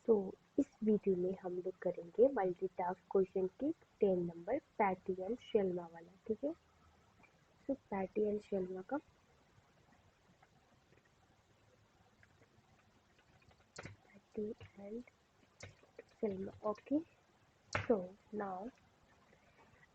तो इस वीडियो में हम लोग करेंगे मल्टीटास्क क्वेश्चन की 10 नंबर पैटी एंड शेल्मा वाला। ठीक है, तो पैटी एंड शेल्मा का Patty and Shelma. Okay, so now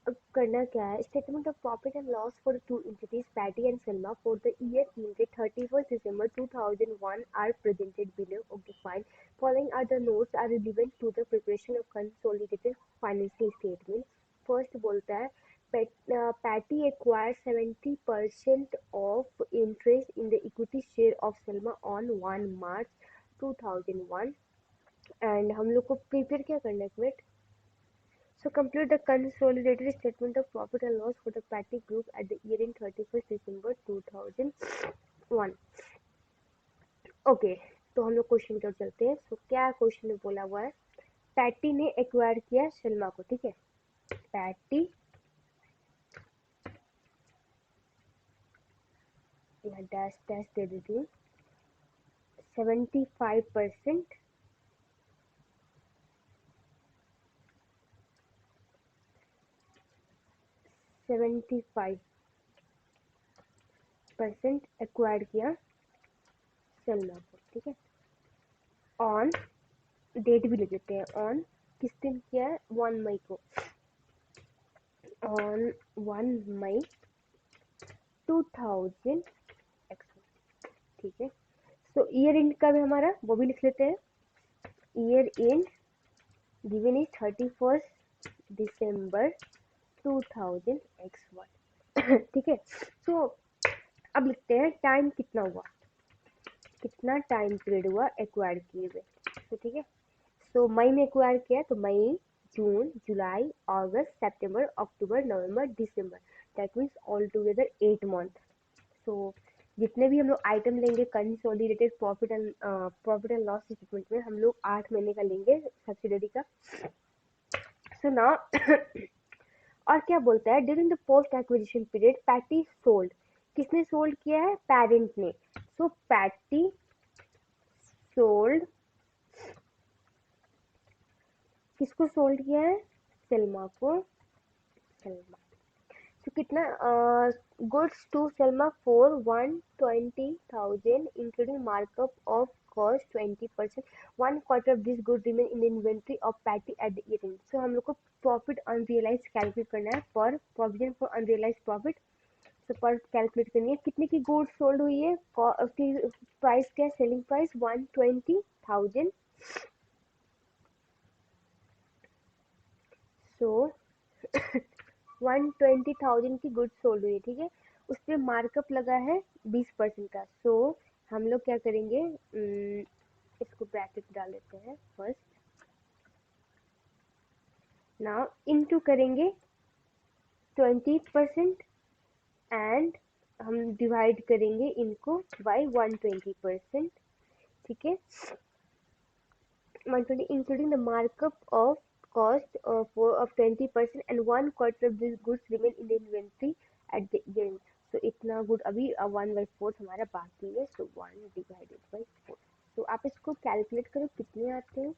अब करना क्या है, statement of profit and loss for two entities Patty and Shelma for the year ended 31st December 2001 are presented below. Okay, fine. Following are the notes are relevant to the preparation of consolidated financial statement. First बोलता है Patty acquired 70% of interest in the equity share of Selma on 1 March 2001 and हम लोग को prepare क्या करना है wait. So complete the consolidated statement of profit and loss for the Patty Group at the year end 31st December 2001. Okay, तो हम लोग question की ओर चलते हैं। सो क्या क्वेश्चन में बोला हुआ है, पैटी ने एक्वायर किया शेल्मा को। ठीक है, पैटी या डैश डैश दे देती हूँ 75% 75% एक्वायर किया शेल्मा को। ठीक है, ऑन डेट भी ले देते हैं, ऑन किस दिन किया है, 1 मई को, ऑन 1 मई 2000 एक्स। ठीक है, सो ईयर एंड का भी हमारा वो भी लिख लेते हैं, year and given is 31st December 2000 x1। ठीक है, सो अब लिखते हैं टाइम कितना हुआ, कितना टाइम पीरियड हुआ एक्वायर किए हुए। तो ठीक है, सो मई में एक्वायर किया तो मई, जून, जुलाई, अगस्त, सितंबर, अक्टूबर, नवंबर, दिसंबर, that means all together 8 month. So जितने भी हम लोग आइटम लेंगे consolidated profit and loss statement में, हम लोग 8 महीने का लेंगे सब्सिडरी का। सो नाउ और क्या बोलता है, during the post acquisition period Patty sold, किसने सोल्ड किया है, पेरेंट ने। सो पैटी सोल्ड, किसको सोल्ड किया है, सेल्मा को, सेल्मा। तो कितना goods to Selma for 120,000 including markup of cost 20%। 1/4 of this good remain in inventory of Patty at the year end. So हम लोग को प्रॉफिट अनरियलाइज कैलकुलेट करना है for provision for unrealise profit. So पर calculate करनी है कितने की गुड्स सोल्ड हुई है, उसकी प्राइस क्या है, सेलिंग प्राइस 120,000। सो 120,000 की गुड्स सोल्ड हुई है। ठीक है, उस पर मार्कअप लगा है 20% का। सो हम लोग क्या करेंगे, इसको ब्रैकेट डाल देते हैं फर्स्ट, नाउ इनटू करेंगे 20% एंड हम डिवाइड करेंगे इनको बाय 120%। ठीक है, 120 including the markup of cost of 20% and 1/4 of these goods remain in the inventory at the end. So इतना गुड अभी 1/4 हमारा बाकी है। So 1 divided by 4। तो आप इसको कैलकुलेट करो कितने आते हैं,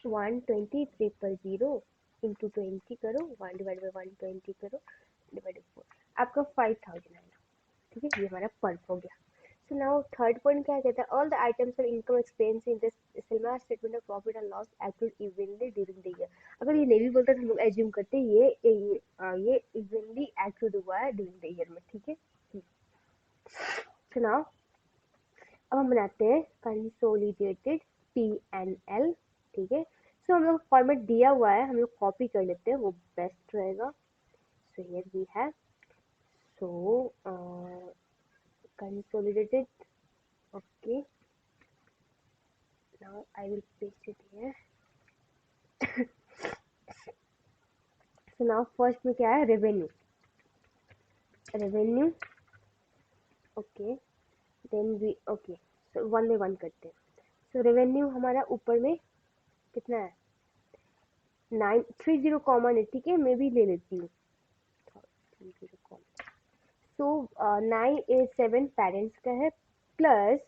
वन 20,000 इंटू 20 करो, 1 डिवाइड बाई 120 करो, डिवाइड 4, आपका 5,000 आएगा। ठीक है, ये हमारा पल्प हो गया। So now third point क्या कहता है, all the items of income expense in this similar statement of profit and loss accrued evenly during the year। अगर ये नहीं भी बोलता तो हम लोग एज्यूम करते हैं ये evenly accrued हुआ है during the year में। ठीक है, so now अब हम बनाते हैं consolidated P&L। ठीक है, so हम लोग फॉर्मेट दिया हुआ है, हम लोग कॉपी कर लेते हैं, वो बेस्ट रहेगा। so here we have, so consolidated, okay, now I will paste it here। so now first में क्या है, revenue, revenue, okay, then we, okay, so 1 by 1 करते हैं। सो रेवेन्यू हमारा ऊपर में कितना है, 930 कॉमन है। ठीक है, मैं भी ले लेती हूँ 30 कॉमन। सो 987 पेरेंट्स का है, plus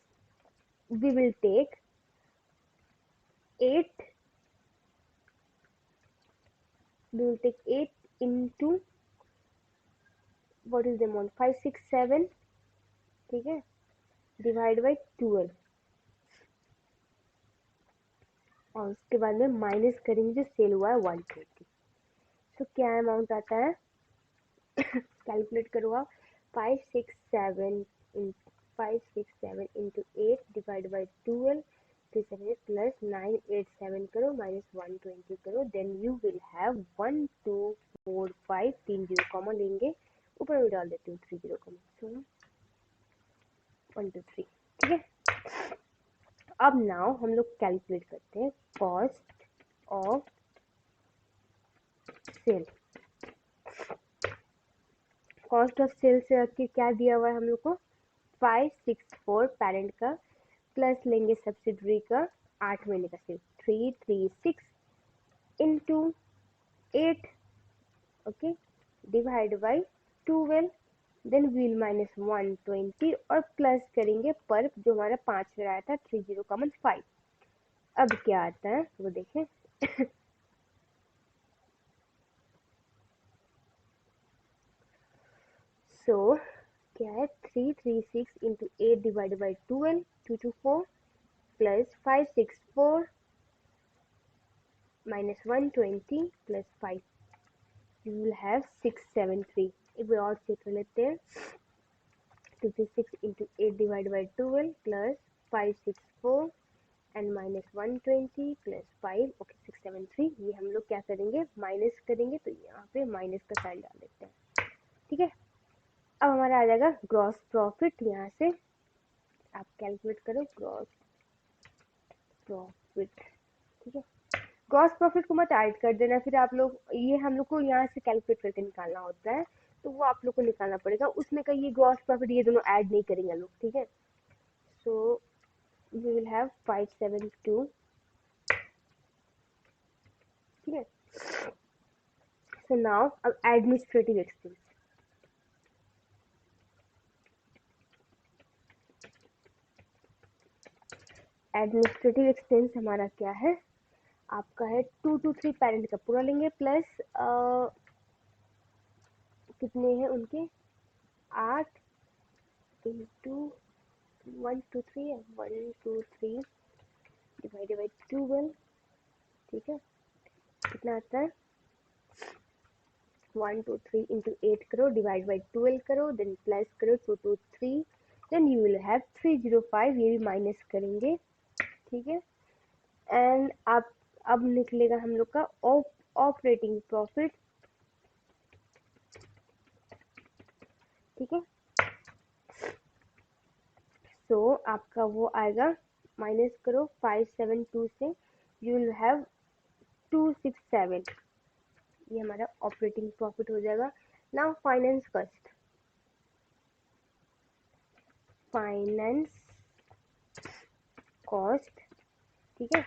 we will take 8, we will take 8 into what is the amount 567, ठीक है, डिवाइड बाई 12, और उसके बाद में माइनस करेंगे जो सेल हुआ है 120। तो क्या अमाउंट आता है कैलकुलेट करो आप, 567 in 567 into 8 divide by 12 plus 987 करो माइनस 120 करो, then you will have 1245, 3 zero common लेंगे, ऊपर में डाल देती हूँ 3 जीरो कॉमन, तो 1 2 3, ठीक है। अब नाउ हम लोग कैलकुलेट करते हैं cost of sale. Cost of sale से आपके क्या दिया हुआ है हम लोग को, 564 पेरेंट का, प्लस लेंगे सब्सिडरी का 8 महीने का sale 336 into 8, okay, divide by 12, then we'll minus 120 और प्लस करेंगे पर जो हमारा 5 में आया था 3 जीरो कॉमन 5। अब क्या आता है वो देखें सो क्या है 336 into 8 divide by 12, 224 plus 564 minus 120 plus 5, you will have 673। एक बार और चेक कर लेते हैं, 236 into 8 divided by 12 plus 564 and minus 120 plus 5, okay 673। ये हम लोग क्या करेंगे माइनस करेंगे, तो यहाँ पे माइनस का साइन डाल देते हैं, ठीक है। अब हमारा आ जाएगा ग्रॉस प्रॉफिट, यहाँ से आप कैलकुलेट करो ग्रॉस प्रॉफिट, ठीक है। ग्रॉस प्रॉफिट को मत ऐड कर देना, फिर आप लोग ये हम लोग को यहाँ से कैलकुलेट करके निकालना होता है, तो वो आप लोग को निकालना पड़ेगा, उसमें का ये ग्रॉस प्रॉफिट ये दोनों ऐड नहीं करेंगे लोग, ठीक है। सो वी विल हैव 572, ठीक है। सो नाउ अब एडमिनिस्ट्रेटिव एक्सपेंस, एडमिनिस्ट्रेटिव एक्सपेंस हमारा क्या है, आपका है 223 पेरेंट का पूरा लेंगे, प्लस कितने हैं उनके 8 इंटू 123 है, 123 डिवाइडेड बाई 12, ठीक है, कितना आता है 123 इंटू 8 करो डिवाइड बाई 12 करो, देन प्लस करो 223, देन यू विल हैव 305, ये भी माइनस करेंगे, ठीक है। एंड आप अब निकलेगा हम लोग का ऑपरेटिंग प्रॉफिट, ठीक है। सो आपका वो आएगा, माइनस करो 572 से, यू विल हैव 267, ये हमारा ऑपरेटिंग प्रॉफिट हो जाएगा। Now finance cost, finance cost, ठीक है।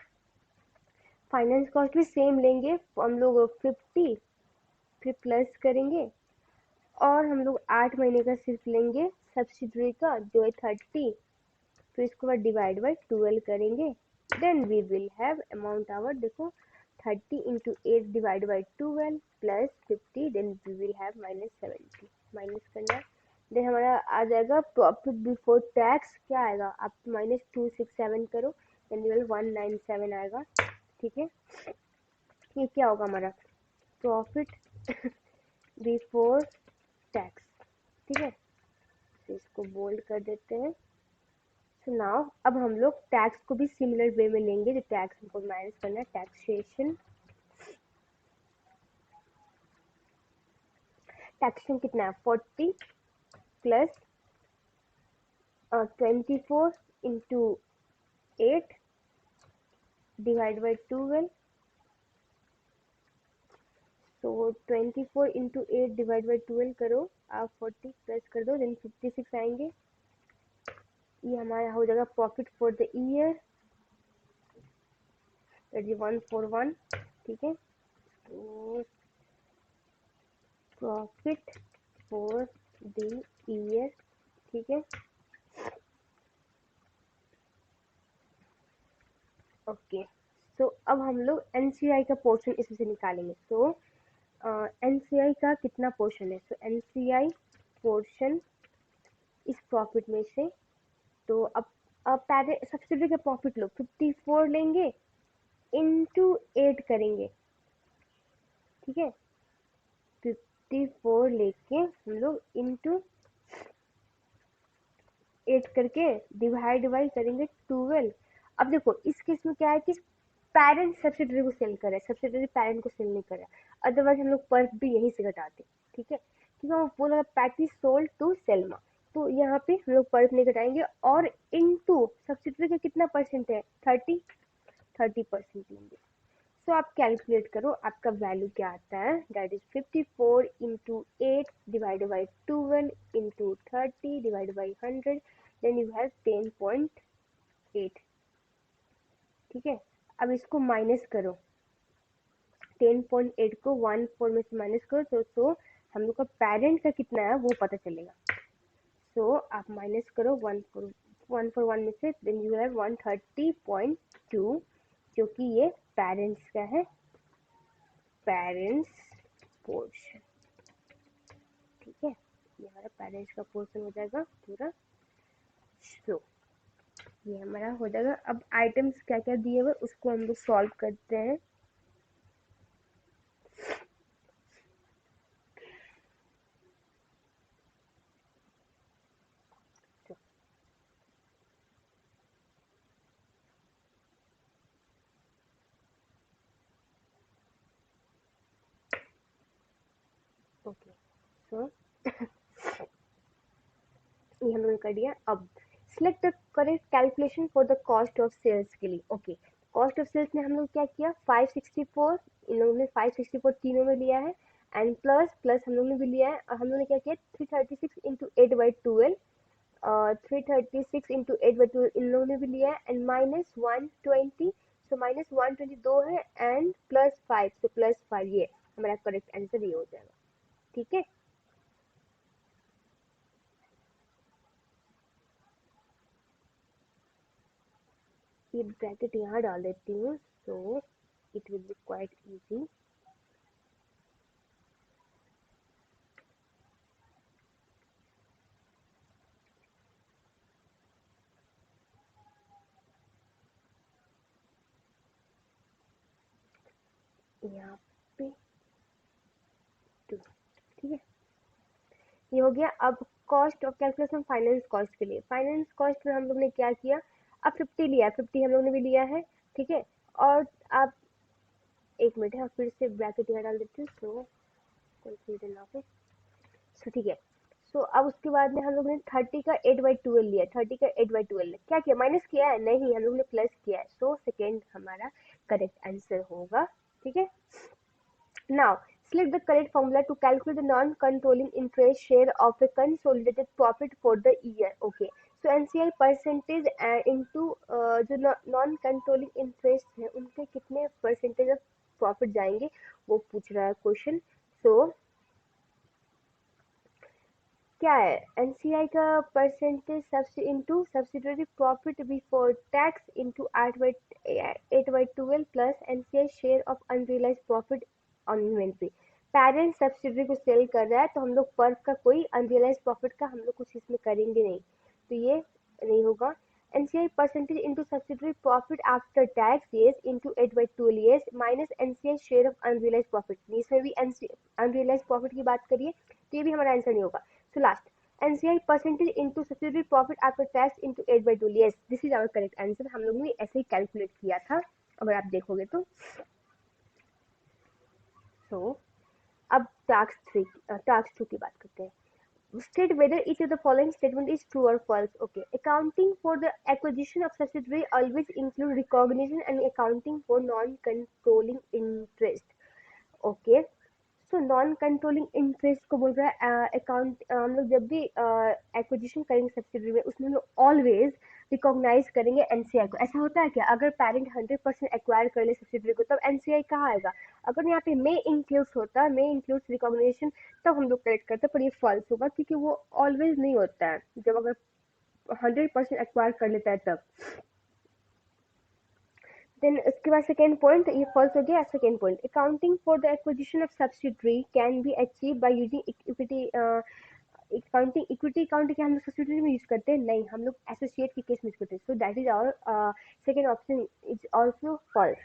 फाइनेंस कॉस्ट भी सेम लेंगे हम लोग 50, फिर प्लस करेंगे, और हम लोग 8 महीने का सिर्फ लेंगे सब्सिडरी का जो है 30, फिर इसके बाद डिवाइड बाई 12 करेंगे, then we will have amount our, देखो 30 into 8 divide by 12 plus 50, then we will have minus 70, minus करना है, देन हमारा आ जाएगा प्रॉफिट बिफोर टैक्स, क्या आएगा आप माइनस 267 करो, देन यू विल 197 आएगा, ठीक है। ये क्या होगा हमारा प्रॉफिट बिफोर टैक्स, ठीक है, तो इसको बोल्ड कर देते हैं। सो नाउ अब हम लोग टैक्स को भी सिमिलर वे में लेंगे, जो टैक्स हमको माइनस करना है, टैक्सेशन, टैक्सेशन कितना है 40 प्लस 24 इंटू 8 डिवाइड बाई 12, तो 24 इंटू 8 डिवाइड बाई 12 करो, आप 40 प्लस कर दो, देन 56 आएंगे, ये हमारा हो जाएगा profit for the year, that is 141, ठीक है। तो प्रॉफिट फॉर द ईयर, ठीक है। ओके, सो अब हम लोग एनसीआई का पोर्शन इसमें से निकालेंगे। सो एनसीआई का कितना पोर्शन है? सो एनसीआई पोर्शन इस प्रॉफिट में से, तो अब पहले सब्सिडी का प्रॉफिट लो, 54 लेंगे, इंटू 8 करेंगे, ठीक है। 54 लेके हम लोग इंटू 8 करके डिवाइड डिवाइड करेंगे 12। अब देखो इस केस में क्या है कि पेरेंट सब्सिडरी को सेल कर रहा है, सब्सिडरी पेरेंट को सेल नहीं कर रहा है, अदरवाइज हम लोग पर्क भी यहीं से घटाते, ठीक है। क्योंकि वो बोला पैटी सोल्ड टू सेल्मा, तो यहाँ पे हम लोग पर्क नहीं घटाएंगे, और इनटू सब्सिडरी का कितना परसेंट है? 30% लेंगे। सो आप कैलकुलेट करो आपका वैल्यू क्या आता है, that is 54 into 8 divide by 12 into 30 divide by 100, then you have 10.8, ठीक है। अब इसको माइनस करो, 10.8 को 1 4 में से माइनस करो, तो हम लोग का पेरेंट का कितना है वो पता चलेगा। सो आप माइनस करो 1 4 में से, देन यू हैव 130.2, जो कि ये पेरेंट्स का है, पेरेंट्स पोर्शन, ठीक है। ये हमारा पेरेंट्स का पोर्शन हो जाएगा पूरा। सो ये हमारा हो जाएगा। अब आइटम्स क्या क्या दिए हुए उसको हम लोग सॉल्व करते हैं। ओके, सो ये हम लोगों ने कर दिया। अब select the correct calculation for the cost of sales के लिए। ओके, कॉस्ट ऑफ सेल्स में हम लोग क्या किया, 564, इन लोगों ने 564 तीनों में लिया है, एंड प्लस प्लस हम लोग ने भी लिया है, और हम लोग ने क्या किया 336 इंटू 8/12, 336 इंटू 8/12 इन लोगों ने भी लिया है, एंड -120, सो -120 दो है, एंड +5, सो +5, ये हमारा करेक्ट आंसर ये हो जाएगा, ठीक है। ये ब्रैकेट यहाँ डाल देती हूँ, so it will be quite easy. यहाँ पे 2, ठीक है, ये हो गया। अब cost of calculation finance cost के लिए, फाइनेंस कॉस्ट में हम लोग ने क्या किया, अब 50 लिया, 50 हम लोग ने भी लिया है, ठीक है। और आप एक मिनट है, फिर से ब्रैकेट यहाँ डाल देते हैं, सो कंफ्यूजन ना हो, सो ठीक है। सो अब उसके बाद में हम लोग ने 30 का 8/12 लिया, 30 का 8/12 क्या किया, माइनस किया है? नहीं, हम लोग ने प्लस किया है, सो सेकेंड हमारा करेक्ट आंसर होगा, ठीक है। Now, select the correct formula to calculate the non-controlling interest share of a consolidated profit for the year. Okay. So NCI percentage into जो non-controlling interest है उनके कितने percentage of profit जाएंगे वो पूछ रहा है क्वेश्चन। So क्या है, एनसीआई का percentage into subsidiary profit before tax into 8/12 plus NCI share of unrealise profit on inventory. Parent subsidiary को सेल कर रहा है, तो हम लोग पर्क का कोई अनरियलाइज प्रॉफिट का हम लोग कुछ इसमें करेंगे नहीं, तो ये नहीं होगा। NCI percentage into subsidiary profit after tax yes into 8/12 yes minus NCI share of unrealise profit, इसमें भी अनरियलाइज प्रॉफिट की बात करिए, तो ये भी हमारा आंसर नहीं होगा। So last, NCI percentage into subsidiary profit after tax into 8/12. Yes, this is our correct answer. हम लोग ने ऐसे ही कैलकुलेट किया था, अगर आप देखोगे तो। So अब टास्क 2 की बात करते हैं। State whether each of the following statement is true or false. Okay, accounting for the acquisition of subsidiary always include recognition and accounting for non-controlling interest. Okay, so non controlling interest को बोल रहा है account, हम लोग जब भी acquisition करेंगे subsidiary में उसमें हम लोग ऑलवेज रिकॉग्नाइज करेंगे एनसीआई को। ऐसा होता है क्या, अगर पेरेंट 100% एक्वायर कर ले सब्सिडरी को तब एनसीआई कहाँ आएगा? अगर यहाँ पे मे इंक्लूड्स होता, मे इंक्लूड्स रिकॉग्निशन, तब हम लोग करेक्ट करते, पर ये फॉल्स होगा क्योंकि वो ऑलवेज नहीं होता है, जब अगर 100% एक्वायर कर लेता है तब। देन उसके बाद सेकेंड पॉइंट, ये फर्स्ट हो गया। Second point, accounting for the acquisition of subsidiary can be achieve by using equity accounting. Equity account क्या हम लोग सब्सिडरी में यूज करते हैं? नहीं, हम लोग एसोसिएट के केस में यूज करते हैं। So that is our second option is also false.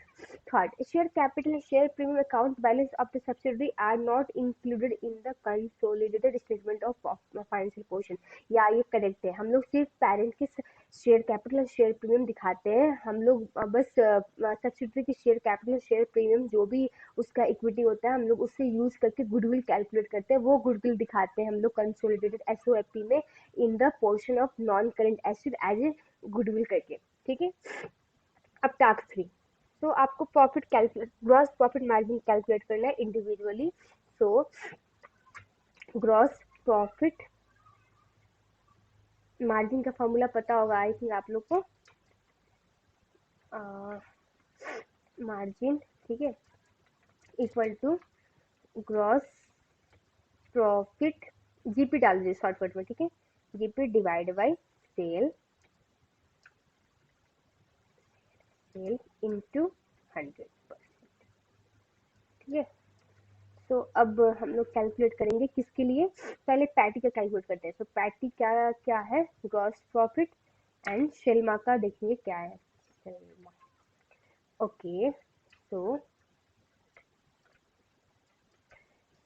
Third, share capital and share premium account balance of the subsidiary are not included in the consolidated statement of financial portion. या ये correct है, हम लोग सिर्फ parent के share capital और share premium दिखाते हैं। हम लोग बस सब्सिडरी की शेयर कैपिटल शेयर प्रीमियम जो भी उसका इक्विटी होता है हम लोग उससे यूज करके गुडविल कैलकुलेट करते हैं, वो गुडविल दिखाते हैं हम लोग कंसोलिडेटेड एसओएपी में in the portion of non current asset as a goodwill करके। ठीक है, अब टास्क 3। तो आपको profit calculate, gross profit margin calculate करना है individually. So gross profit margin का फॉर्मूला पता होगा आई थिंक आप लोग को। मार्जिन, ठीक है, equal to gross profit, GP डाल दीजिए शॉर्टकट में, ठीक है, GP divide by sale, sale into 100%। ठीक है, तो अब हम लोग कैलकुलेट करेंगे किसके लिए, पहले पैटी का कैलकुलेट करते हैं। तो पैटी क्या क्या है, ग्रॉस प्रॉफिट एंड शेलमा का देखेंगे क्या है, शेलमा। ओके,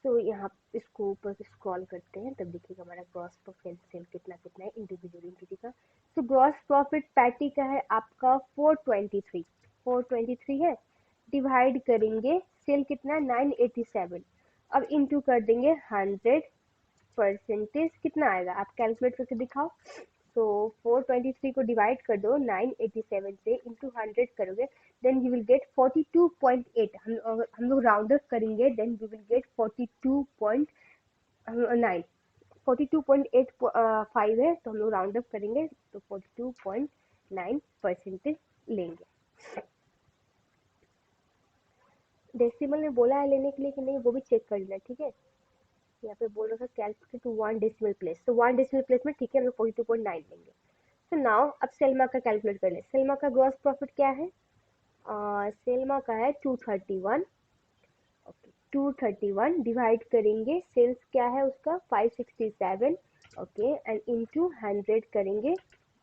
तो यहाँ इसको ऊपर से स्क्रॉल करते हैं तब देखिएगा हमारा ग्रॉस प्रॉफिट सेल कितना कितना है इंडिविजुअल एंटिटी का। तो ग्रॉस प्रॉफिट पैटी का है आपका 423, 423 है, डिवाइड करेंगे सेल कितना 987, अब इंटू कर देंगे 100%, कितना आएगा आप कैलकुलेट करके दिखाओ। तो 423 को डिवाइड कर दो 987 से, इंटू 100 करोगे, देन यू विल गेट 42.8। हम लोग राउंड अप करेंगे, देन वी विल गेट 42.9, 42.85 है, तो हम लोग राउंड अप करेंगे तो 42.9% लेंगे। डेसिमल में बोला है लेने के लिए कि नहीं वो भी चेक कर लेना, ठीक है। यहाँ पे बोल रहा था कैलकुलेट टू 1 डेसिमल प्लेस, तो 1 डेसिमल प्लेस में ठीक है हम लोग 42.9 लेंगे। तो नाउ अब सेल्मा का कैलकुलेट कर ले। सेल्मा का ग्रॉस प्रॉफिट क्या है, सेल्मा का है 231। ओके, 231 डिवाइड करेंगे सेल्स क्या है उसका 567, ओके, एंड इनटू 100 करेंगे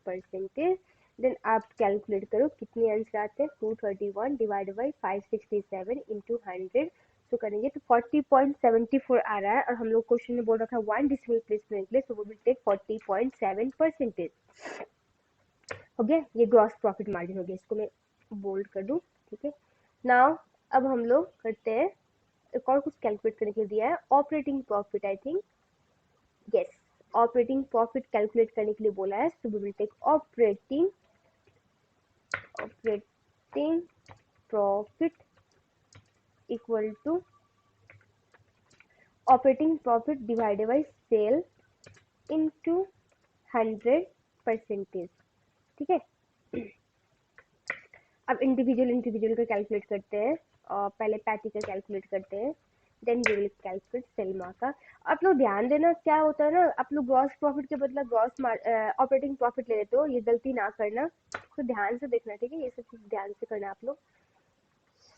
परसेंटेज। देन आप कैलकुलेट करो कितने आंसर आते हैं, 231 डिवाइड बाई 567 इंटू 100, तो करेंगे तो 40.74 आ रहा है। और हम लोग क्वेश्चन में बोल रखा है 1 डेसिमल प्लेस में निकले, तो वो विल टेक 40.7%। हो गया, ये ग्रॉस प्रॉफिट मार्जिन हो गया, इसको मैं बोल्ड कर दूं, ठीक है। नाउ अब हम लोग करते हैं, एक और कुछ कैलकुलेट करने के लिए दिया है, operating profit, I think yes, operating profit calculate करने के लिए बोला है। So we will take operating profit equal to operating profit divided by sale into 100%, ठीक है। अब इंडिविजुअल का कैलकुलेट करते हैं, और पहले पैटी का कैलकुलेट करते हैं, देन वी विल कैलकुलेट सेल्मा का। आप लोग ध्यान देना क्या होता है ना, आप लोग ग्रॉस प्रॉफिट के बदला ग्रॉस ऑपरेटिंग प्रॉफिट ले लेते हो, ये गलती ना करना, तो ध्यान से देखना, ठीक है, ये सब चीज ध्यान से करना आप लोग।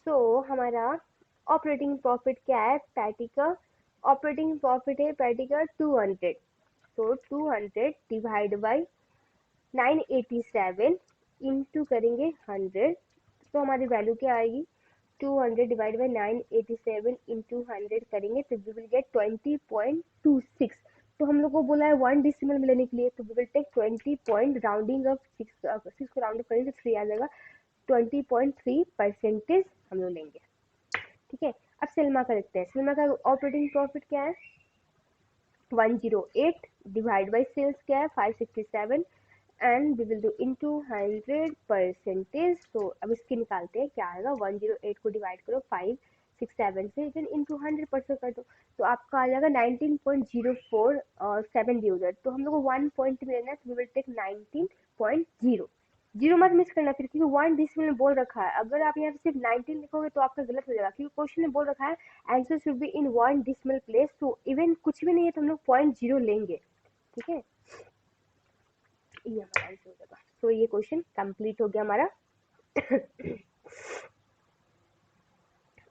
सो हमारा ऑपरेटिंग प्रॉफिट क्या है पैटी का, ऑपरेटिंग प्रॉफिट है पैटी का 200, तो 200 डिवाइड बाई 987 इंटू करेंगे 100, तो हमारी वैल्यू क्या आएगी, 200 डिवाइड बाई 987 इंटू 100 करेंगे तो वी विल गेट 20.26। तो हम लोग को बोला है 1 डेसिमल में लेने के लिए, तो we will take 20 point rounding off 6 को राउंड करेंगे तो 3 आ जाएगा, 20.3% हम लोग लेंगे, ठीक है। अब सेल्मा का देखते हैं, सेल्मा का ऑपरेटिंग प्रॉफिट क्या है 108 डिवाइड बाई सेल्स क्या है 567, and we will do into 100%। तो अब इसकी निकालते हैं क्या आएगा, 108 को डिवाइड करो 67 से देन इंटू 100% कर दो, तो आपका आ जाएगा 19.04 दी उधर, तो हम लोग को 1 पॉइंट मिलेना है, तो वी विल टेक 19.0। जीरो मत मिस करना फिर, क्योंकि 1 डिसिमल में बोल रखा है, अगर आप यहाँ पे सिर्फ 19 लिखोगे तो आपका गलत हो जाएगा, क्योंकि क्वेश्चन में बोल रखा है answer should be in 1 decimal place, तो इवन कुछ भी नहीं है तो हम लोग 0.0 लेंगे, ठीक है, ये हमारा आंसर हो जाएगा। तो ये क्वेश्चन कंप्लीट हो गया हमारा।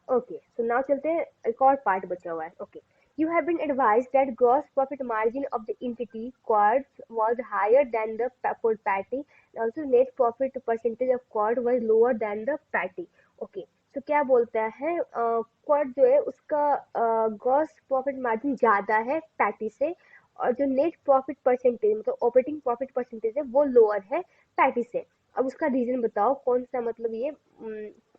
ओके, सो नाउ चलते हैं, एक और पार्ट बचा हुआ है। Okay, you have been advised that gross profit margin of the entity Quartz was higher than the for Patty, also net profit percentage of Quart was lower than the Patty. Okay, तो क्या बोलता है, quart जो है उसका gross profit margin ज़्यादा है patty से, और जो नेट प्रॉफिट परसेंटेज मतलब ऑपरेटिंग प्रॉफिट परसेंटेज है वो लोअर है पैटी से। अब उसका रीजन बताओ कौन सा, मतलब ये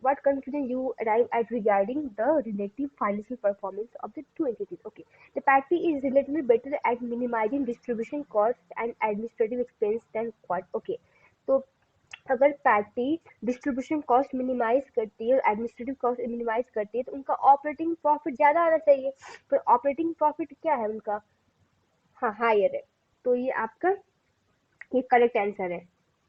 what conclusion you arrive at regarding the relative financial performance of the two entities? Okay, the party is relatively better at minimizing distribution costs and administrative expense than quad. Okay, तो अगर patty distribution cost minimise करती है, administrative cost minimise करती है, तो उनका operating profit ज़्यादा आना चाहिए, पर ऑपरेटिंग प्रॉफिट क्या है उनका, हाँ हायर है, तो ये आपका ये करेक्ट आंसर है,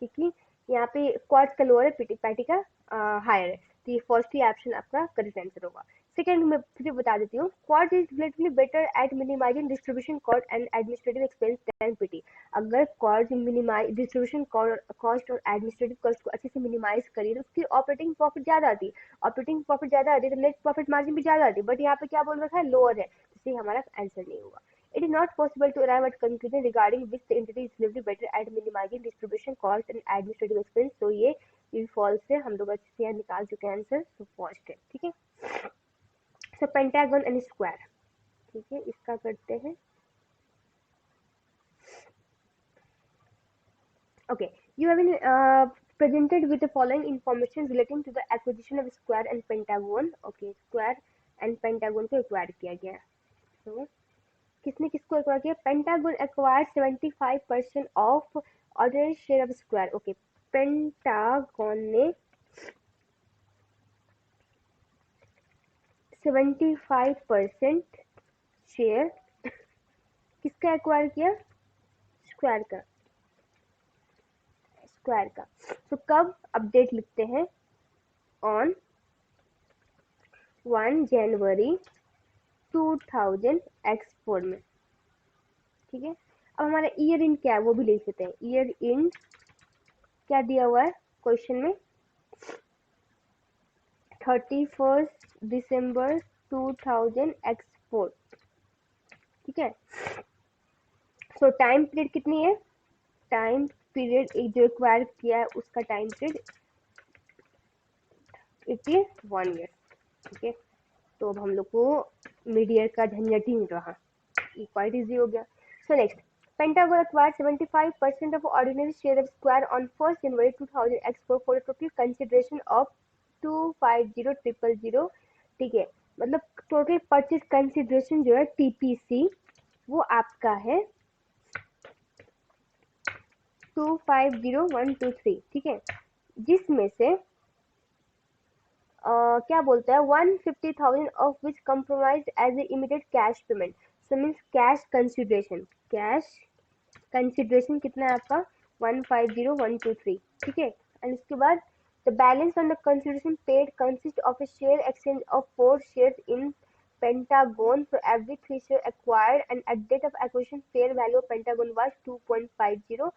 क्योंकि यहाँ पे क्वार्ट्स का लोअर है, पैटी का हायर है, तो ये फर्स्ट ही ऑप्शन आपका करेक्ट आंसर होगा। सेकंड मैं फिर बता देती हूँ, Quartz is relatively better at minimising distribution cost and administrative expense than PT. अगर क्वार्ट्स मिनिमाइज डिस्ट्रीब्यूशन कॉस्ट और एडमिनिस्ट्रेटिव कॉस्ट को अच्छे से मिनिमाइज करिए तो उसकी ऑपरेटिंग प्रॉफिट ज़्यादा आती है, ऑपरेटिंग प्रॉफिट ज़्यादा आती है तो नेट प्रॉफिट मार्जिन भी ज़्यादा आती है, बट यहाँ पे क्या बोल रखा है, लोअर है, इसलिए हमारा आंसर नहीं होगा। It is not possible to arrive at conclusion regarding which the entity is relatively better at minimizing distribution cost and administrative expense. So ये false है, हम लोग अच्छे से यहाँ निकाल चुके हैं आंसर, so first है, ठीक है। So pentagon and square, ठीक है, इसका करते हैं। Okay, you have been presented with the following information relating to the acquisition of square and pentagon. Okay, square and pentagon को acquire किया गया है, so किसने किसको एक्वायर किया, pentagon acquired 75% of ordinary share of Square. Okay, pentagon ने 75% share किसका acquire किया, स्क्वायर का, स्क्वायर का। तो कब अपडेट लिखते हैं, ऑन 1 जनवरी 2000 में, ठीक है। अब हमारा ईयर इन क्या है वो भी लिख लेते हैं, ईयर इन क्या दिया हुआ है क्वेश्चन में, 31 दिसंबर 2000 ठीक है। सो टाइम पीरियड कितनी है, टाइम पीरियड एक जो एक्वायर किया है उसका time period it is 1 year, ठीक है। तो अब हम लोग को मिड ईयर का झंझट ही नहीं रहा, क्वाइट इजी हो गया। So next, Pentagon acquired 75% of ordinary share of Square on 1st January 2000 Expo for a total consideration of 250,000, ठीक है। मतलब टोटल परचेज कंसिडरेशन जो है टीपीसी वो आपका है 250123, ठीक है, जिसमें से क्या बोलता है 150,000 of which compromise as a immediate cash payment, so means cash consideration, cash consideration कितना है आपका 150123, ठीक है। एंड उसके बाद the balance on the consideration paid consist of a share exchange of 4 shares in Pentagon for every 3 share acquired, and at date of acquisition fair value of Pentagon was 2.50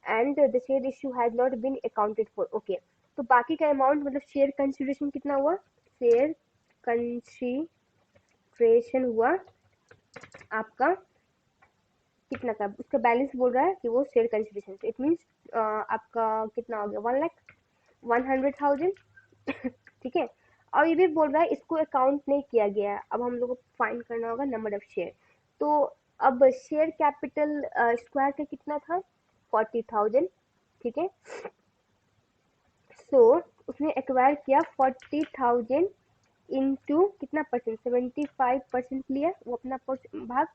and the share issue has not been accounted for. Okay, तो बाकी का amount मतलब share consideration कितना हुआ, share consideration हुआ आपका कितना का, उसका बैलेंस बोल रहा है कि वो शेयर कंसिडरेशन, इट मीन्स आपका कितना हो गया 1,00,000 ठीक है। और ये भी बोल रहा है इसको अकाउंट नहीं किया गया है, अब हम लोग को फाइंड करना होगा नंबर ऑफ शेयर। तो अब शेयर कैपिटल स्क्वायर का कितना था 40,000, ठीक है। सो उसने एक्वायर किया 40,000 इंटू कितना परसेंट 75% लिया वो अपना भाग,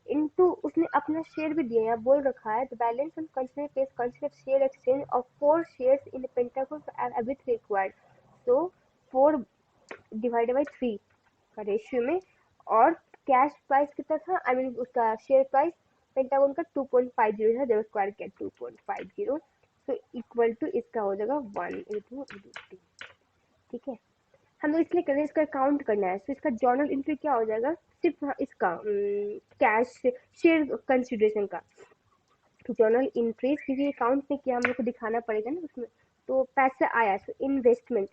इनटू उसने अपना शेयर भी दिया, यहाँ बोल रखा है the balance on consider page consider share exchange of 4 shares in pentagon every 3 required, so 4 divided by 3, का रेशियो में, और कैश प्राइस कितना था, आई मीन उसका शेयर प्राइस पेंटागन का 2.50 था, जब स्क्वायर किया 2.50, तो इक्वल टू इसका हो जाएगा 1/2। ठीक है, हम लोग इसलिए कर रहे हैं, इसका काउंट करना है, तो इसका जर्नल एंट्री क्या हो जाएगा, सिर्फ इसका कैश शेयर कंसिडरेशन का जर्नल इंट्रीज, क्योंकि अकाउंट में क्या हम लोग को दिखाना पड़ेगा ना उसमें, तो पैसा आया, तो इन्वेस्टमेंट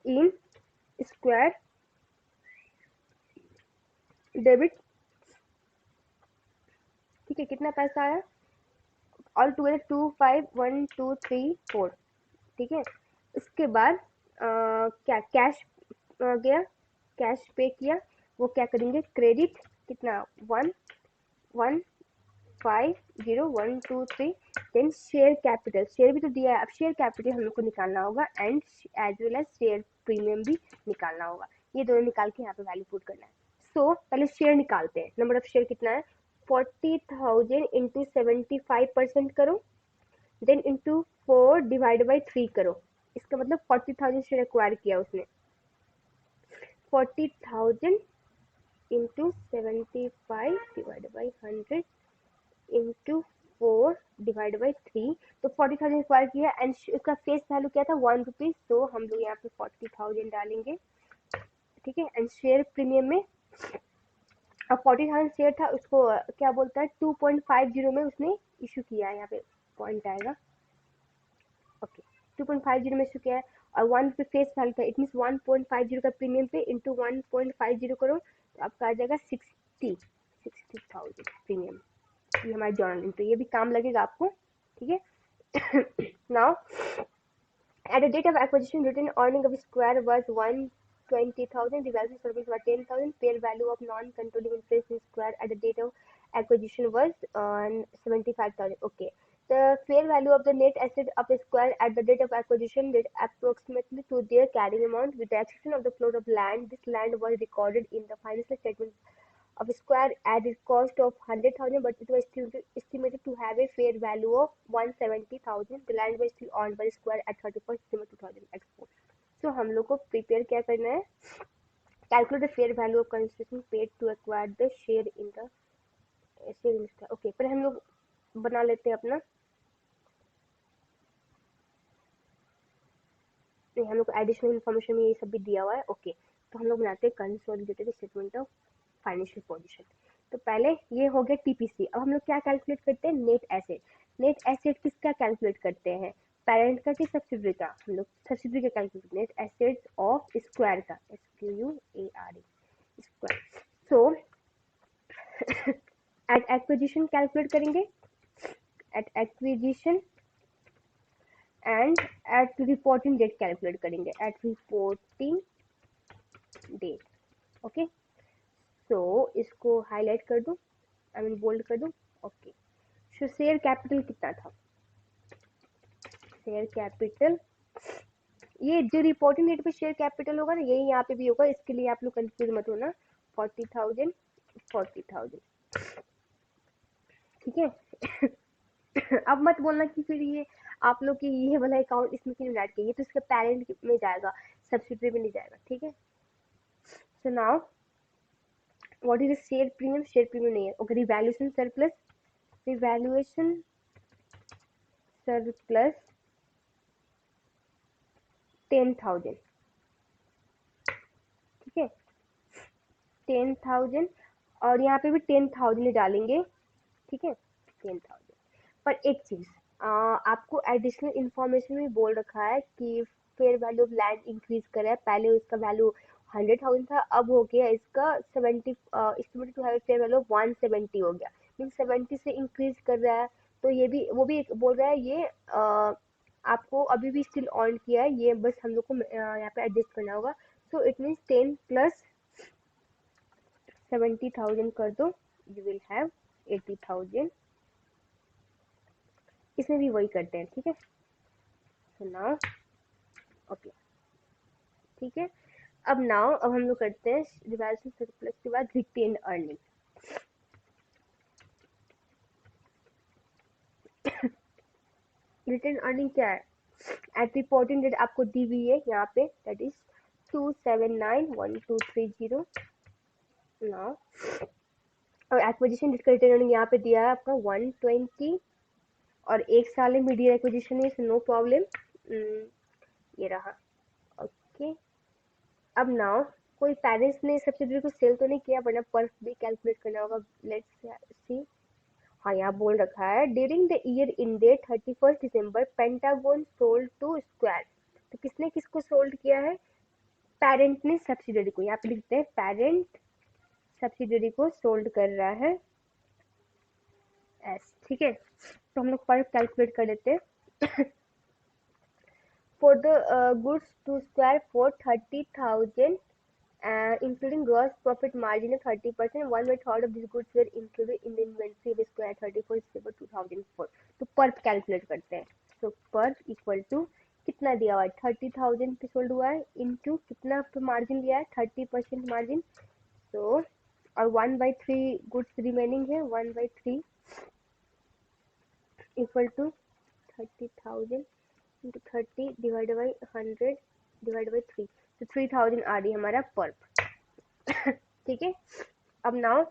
इन स्क्वायर डेबिट। ठीक है, कितना पैसा आया, ऑल टुगेदर 251234। ठीक है, उसके बाद क्या कैश गया, कैश पे किया, वो क्या करेंगे, क्रेडिट कितना 1 1 5 0 1 2 3, देन शेयर कैपिटल, शेयर भी तो दिया है, अब शेयर कैपिटल हम लोग को निकालना होगा, and as well as share premium भी निकालना होगा, ये दोनों निकाल के यहाँ पे वैल्यू पुट करना है। सो पहले शेयर निकालते हैं, नंबर ऑफ शेयर कितना है, 40,000 इंटू 75% करो, देन इंटू 4 डिवाइड बाई 3 करो, इसका मतलब 40,000 शेयर एक्वायर किया उसने, 40,000 into 75 divide by 100 into 4 divide by 3, तो 40,000 एक्वायर किया, एंड उसका फेस वैल्यू क्या था, 1 रुपीज, तो हम लोग यहाँ पे 40,000 डालेंगे। ठीक है, एंड शेयर प्रीमियम में अब 40,000 शेयर था, उसको क्या बोलता है 2.50 में उसने इशू किया है, यहाँ पे पॉइंट आएगा, ओके 2.50 में इशू किया है, और 1 रुपये फेस वैल्यू था, इट मीन 1.50 का प्रीमियम पे इंटू 1.50 करो, तो आपका आ जाएगा 60,000 प्रीमियम। ये हमारी जर्नल एंट्री, ये भी काम लगेगा आपको। ठीक है, now at the date of acquisition written earning of square was 120,000, the value service was 10,000, fair value of non-controlling interest in square at the date of acquisition was 75,000. Okay, the fair value of the net asset of a square at the date of acquisition did approximately to their carrying amount, with the exception of the plot of land. This land was recorded in the financial statement of a square at its cost of 100,000, but it was still estimated to have a fair value of 170,000. The land was still owned by square at 31st December 2004. So हम लोग को prepare क्या करना है, calculate the fair value of consideration paid to acquire the share in the share in Square. Okay, पर हम लोग बना लेते हैं अपना, नहीं हम लोग को एडिशनल इन्फॉर्मेशन में ये सब भी दिया हुआ है। ओके, तो हम लोग बनाते हैं consolidated statement of financial position. तो पहले ये हो गया टीपीसी, अब हम लोग क्या कैलकुलेट करते हैं, नेट एसेट। नेट एसेट किसका कैलकुलेट करते हैं, पेरेंट का कि सब्सिडरी का, हम लोग सब्सिडरी का calculate, net assets of Square का, SQUARE Square. So at acquisition calculate करेंगे, at acquisition, and at reporting date calculate करेंगे, at reporting date. Okay, so इसको हाईलाइट कर दूं, आई मीन बोल्ड कर दूं। ओके, सो शेयर कैपिटल कितना था, शेयर कैपिटल, ये जो रिपोर्टिंग डेट पे शेयर कैपिटल होगा ना, यही यहाँ पे भी होगा, इसके लिए आप लोग कंफ्यूज मत होना, 40,000 40,000। ठीक है, अब मत बोलना कि फिर ये आप लोग की ये वाला अकाउंट इसमें क्यों ऐड किया, ये तो इसके पेरेंट में जाएगा, सब्सिडरी में नहीं जाएगा। ठीक है, so now what is share premium, share premium नहीं है। Okay, revaluation surplus, revaluation surplus 10,000। ठीक है, 10,000, और यहाँ पे भी 10,000 डालेंगे। ठीक है, 10,000, पर एक चीज आपको एडिशनल इंफॉर्मेशन में बोल रखा है कि fair value of land increase कर रहा है, पहले उसका वैल्यू 100,000 था, अब हो गया इसका 70, estimated to have fair value of 170 हो गया, मीन 70 से इंक्रीज कर रहा है, तो ये भी वो भी बोल रहा है, ये आपको अभी भी स्टिल ऑन किया है, ये बस हम लोग को यहाँ पे एडजस्ट करना होगा। सो इट मीन्स 10 प्लस 70,000 कर दो, यू विल हैव 80,000। इसमें भी वही करते हैं। ठीक है, सो नाउ ओके, ठीक है, अब नाउ अब हम लोग करते हैं रिवैल्यूएशन सरप्लस के बाद रिटेन अर्निंग। रिटेन अर्निंग क्या है, एट रिपोर्टिंग डेट आपको दी हुई है यहाँ पे, दैट इज 2791230 नाउ। और एक्विजिशन डेट का रिटर्न यहाँ पे दिया है आपका 120, और एक साल में मीडिया एक्विजिशन है, सो नो प्रॉब्लम। ये रहा। ओके, अब नाउ कोई पेरेंट्स ने सब्सिडरी को सेल तो नहीं किया, वरना पर भी कैलकुलेट करना होगा। Let's see. हाँ, यहाँ बोल रखा है during the year ended 31 December Pentagon sold to Square. तो किसने किसको सोल्ड किया है? पेरेंट ने सब्सिडरी को। यहाँ पे लिखते हैं पेरेंट सब्सिडरी को सोल्ड कर रहा है एस। ठीक है, तो हम लोग पर कैलकुलेट कर लेते हैं। For the goods to Square for 30,000 including gross profit margin of 30%, 1/3 of these goods were included in the inventory of square 31st December 2004। तो पर कैलकुलेट करते हैं। तो पर इक्वल टू कितना दिया हुआ है? 30,000 पे सोल्ड हुआ है, इनटू कितना पे मार्जिन लिया है? 30% मार्जिन। तो और 1/3 गुड्स रिमेनिंग है, 1/3 equal to 30,000 into 30 divide by 100 divide by 3। तो 3,000 आ रही है हमारा पर। ठीक है, अब नाउ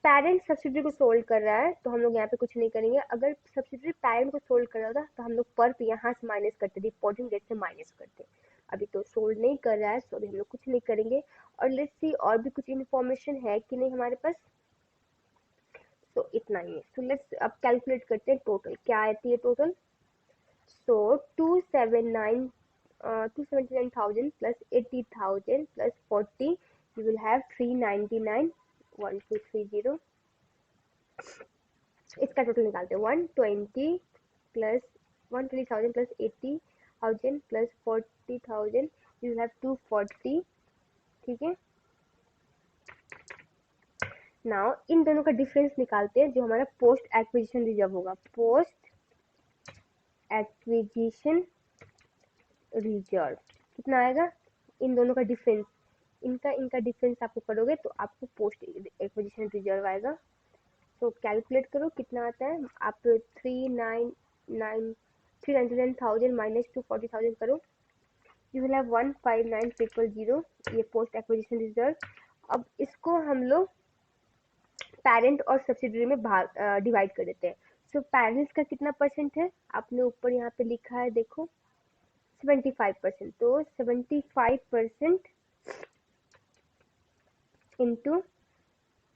पेरेंट सब्सिडरी को सोल्ड कर रहा है, तो हम लोग यहाँ पे कुछ नहीं करेंगे। अगर सब्सिडरी पेरेंट को सोल्ड कर रहा होता तो हम लोग पर यहाँ से माइनस करते, रिपोर्टिंग डेट से माइनस करते। अभी तो सोल्ड नहीं कर रहा है, तो अभी हम लोग कुछ नहीं करेंगे। और लेट्स सी और भी कुछ इन्फॉर्मेशन है कि नहीं हमारे पास। तो इतना ही है। तो लेट्स अब कैलकुलेट करते हैं टोटल क्या आती है total. So 279,000 plus 80,000 plus 40, you will have 399 1230। इसका टोटल निकालते हैं 120 plus 120,000 plus 80,000 plus 40,000, you will have 240। ठीक है, नाउ इन दोनों का डिफरेंस निकालते हैं, जो हमारा पोस्ट एक्विजिशन रिजर्व होगा। पोस्ट एक्विजिशन रिजर्व कितना आएगा? इन दोनों का डिफरेंस, इनका डिफरेंस आपको करोगे तो आपको पोस्ट एक्विजिशन रिजर्व आएगा। तो कैलकुलेट करो कितना आता है। आप 399,000 माइनस 240,000 करो, यू विल हैव 159,000। ये पोस्ट एक्विजिशन रिजर्व। अब इसको हम लोग पेरेंट और सब्सिडरी में डिवाइड कर देते हैं। सो पेरेंट्स का कितना परसेंट है? आपने ऊपर यहाँ पे लिखा है, देखो 75%। तो 75% इंटू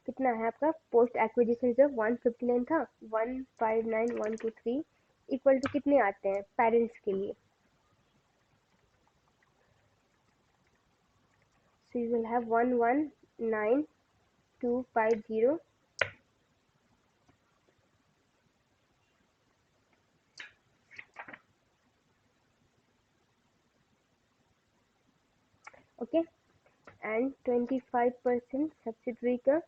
कितना है आपका पोस्ट एक्विजिशन रिजर्व 159 था, 159,123 इक्वल टू कितने आते हैं पेरेंट्स के लिए? सो you will have 119,250 okay, and 25% subsidiary का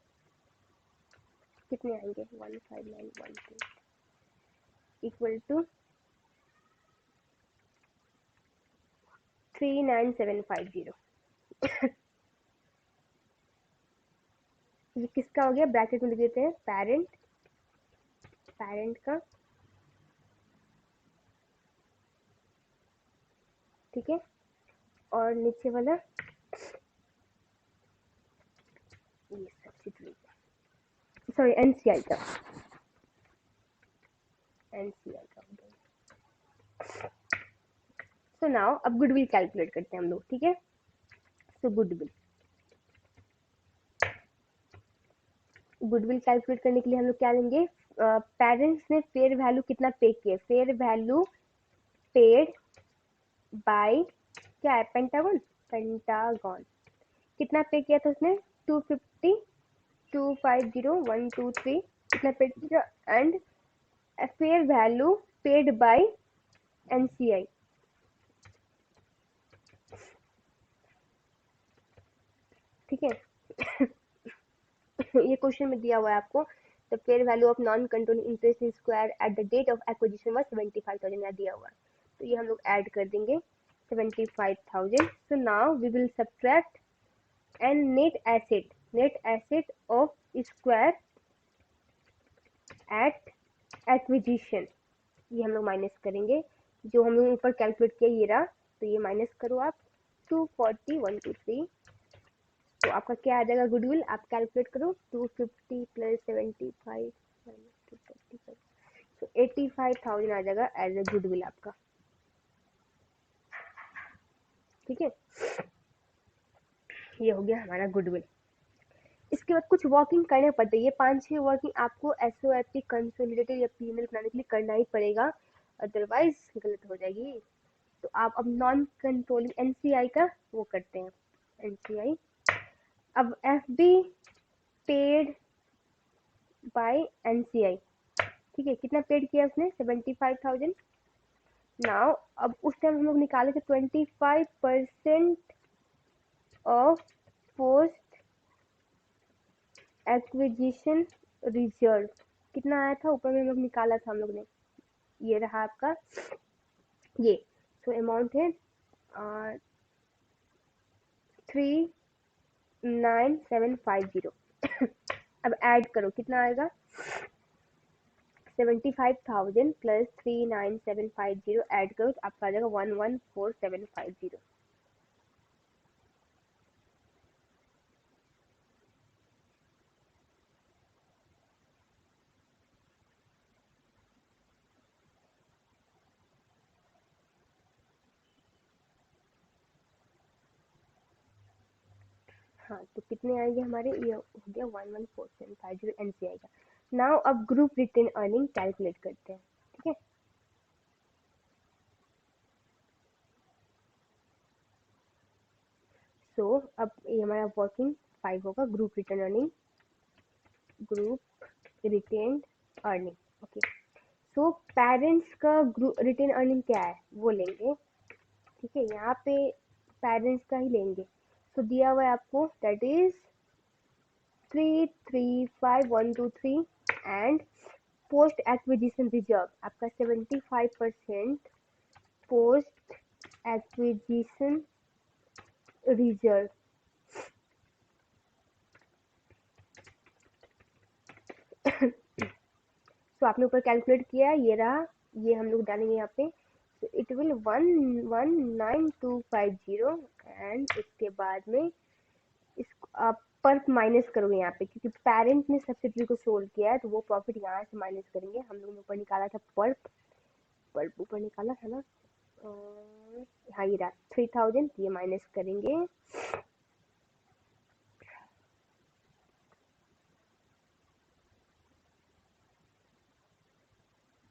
कितने आएंगे? 159,123 इक्वल टू 39750। ये किसका हो गया? ब्रैकेट में लिख देते हैं पेरेंट का। ठीक है, और नीचे वाला ये सब्सिडरी, सॉरी एनसीआई का हो गया। सो नाउ अब गुडविल कैलकुलेट करते हैं हम लोग। ठीक है, सो गुडविल कैलकुलेट करने के लिए हम लोग क्या लेंगे? पेरेंट्स ने फेयर वैल्यू कितना पे किया? फेयर वैल्यू पेड बाय क्या है? पेंटागन कितना पे किया था उसने? 250, 250, 123 कितना पे किया? And fair value paid by NCI. ठीक है, ये क्वेश्चन में दिया हुआ है आपको। The fair value of non controlling interest in Square at the date of acquisition was 75,000 यहाँ दिया हुआ है। तो ये हम लोग ऐड कर देंगे 75,000। So now we will subtract and net asset of Square at acquisition, ये हम लोग माइनस करेंगे। जो हम लोग ने ऊपर कैलकुलेट किया ये रहा, तो ये माइनस करो आप 240 123, तो आपका क्या आ जाएगा गुडविल, आप कैलकुलेट करो 250 प्लस 75 माइनस 245, तो 85,000 आ जाएगा एज ए गुडविल आपका। ठीक है, ये हो गया हमारा गुडविल। इसके बाद कुछ वर्किंग करने पड़ते हैं, ये 5-6 वर्किंग आपको एसओएफटी कंसोलिडेटेड या पीएमएल बनाने के लिए करना ही पड़ेगा, अदरवाइज गलत हो जाएगी। तो आप अब नॉन कंट्रोलिंग एनसीआई का वो करते हैं, एनसीआई। अब एफबी पेड बाय एनसीआई, ठीक है, कितना पेड किया उसने, 75,000। नाउ अब उस टाइम हम लोग निकाले थे 25% ऑफ पोस्ट एक्विजिशन रिजर्व, कितना आया था ऊपर में हम लोग निकाला था हम लोग ने, ये रहा आपका ये। तो अमाउंट है 39750। अब ऐड करो कितना आएगा, 75,000 प्लस 39750 ऐड करो तो आपका आ जाएगा 114750। हाँ, तो कितने आएंगे हमारे, ये हो गया 114750 एनसीआई का। नाउ अब ग्रुप रिटेन अर्निंग कैलकुलेट करते हैं, ठीक है। सो अब ये हमारा वर्किंग 5 होगा, group retain earning, group retain earning, okay. So parents का ग्रुप रिटेन अर्निंग क्या है वो लेंगे, ठीक है, यहाँ पे पेरेंट्स का ही लेंगे। सो दिया हुआ है आपको, that is 335123 and post acquisition reserve आपका 75% पोस्ट एक्विजिशन रिजर्व। तो आपने ऊपर कैलकुलेट किया, ये रहा, ये हम लोग डालेंगे यहाँ पे, तो इट विल 119250 एंड इसके बाद में इसको आप पर माइनस करोगे यहाँ पे, क्योंकि पेरेंट ने सब्सिडरी को सोल्व किया है तो वो प्रॉफिट यहाँ से माइनस करेंगे। हम लोगों ने ऊपर निकाला था पर्प ऊपर निकाला था ना, हाँ ये रहा 3000, ये माइनस करेंगे,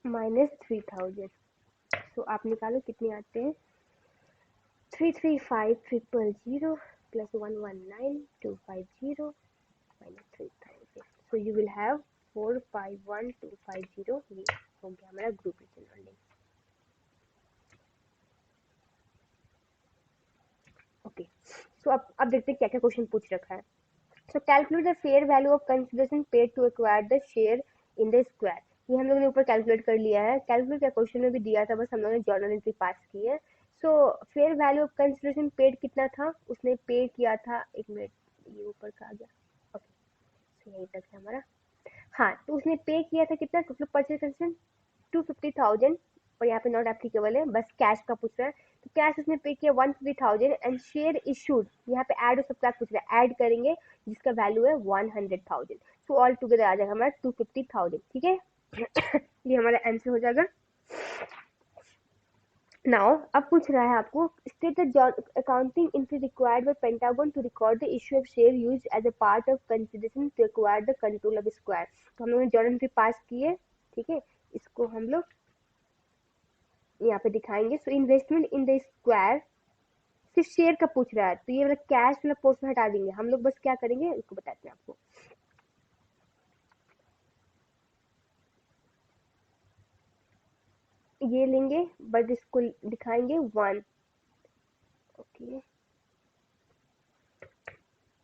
-3000। तो आप निकालो कितने आते हैं, 335000 plus 119250 minus 3000, so you will have 451250। ये हो गया हमारा group return earning, okay. So अब देखते हैं क्या क्या क्वेश्चन पूछ रखा है। So calculate the fair value of consideration paid to acquire the share in the Square, ये हम लोग ने ऊपर कैलकुलेट कर लिया है, कैलकुलेट का क्वेश्चन में भी दिया था, बस हम लोग ने जर्नल एंट्री पास की है। So fair value of consideration paid कितना था, उसने पे किया था, एक मिनट ये ऊपर का आ गया, ओके, सो यहीं तक है हमारा। हाँ, तो उसने पे किया था कितना, टोटल परचेज कंसिडरेशन 250,000, और यहाँ पे नॉट एप्लीकेबल है, बस कैश का पूछ रहा है। तो कैश उसने पे किया 150,000 एंड शेयर इशूड, यहाँ पे ऐड और सब्ट्रैक्ट पूछ रहा है, ऐड करेंगे जिसका वैल्यू है 100,000, सो ऑल टुगेदर आ जाएगा हमारा 250,000, ठीक है। ये हमारा आंसर हो जाएगा। नाउ अब पूछ रहा है आपको, state the accounting entry required by Pentagon to record the issue of share used as a part of consideration to acquire the control of Square. तो हम लोगों ने जर्नल एंट्री पास की है, ठीक है, इसको हम लोग यहाँ पे दिखाएंगे। So investment in the square, सिर्फ शेयर का पूछ रहा है, तो ये वाला कैश वाला पोर्शन हटा देंगे हम लोग, बस क्या करेंगे इसको बताते हैं आपको। ये लेंगे बट इसको दिखाएंगे 1, ओके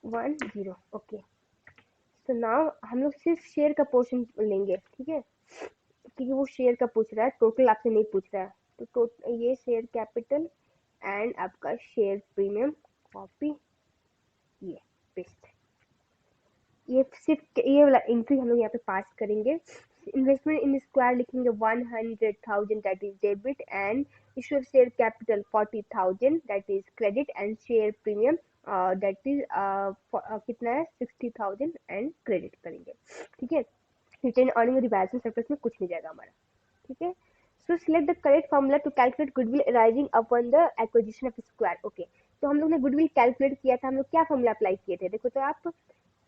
10, ओके। तो नाउ हम लोग सिर्फ शेयर का पोर्शन लेंगे, ठीक है, क्योंकि वो शेयर का पूछ रहा है, टोटल आपसे नहीं पूछ रहा है। तो ये शेयर कैपिटल एंड आपका शेयर प्रीमियम, कॉपी, ये पेस्ट, ये सिर्फ ये वाला एंट्री हम लोग यहाँ पे पास करेंगे। इन्वेस्टमेंट इन स्क्वायर लिखेंगे 100,000 that is debit and issue of share capital 40,000 that is credit and share premium that is कितना है 60,000 एंड क्रेडिट करेंगे। ठीक है, रिटेन अर्निंग रिवाइजन सरप्लस में कुछ नहीं जाएगा हमारा। ठीक है, so select the correct formula to calculate goodwill arising upon the acquisition of Square. Okay, तो हम लोग ने गुडविल कैलकुलेट किया था, हम लोग क्या फॉर्मूला अप्लाई किए थे, देखो तो आप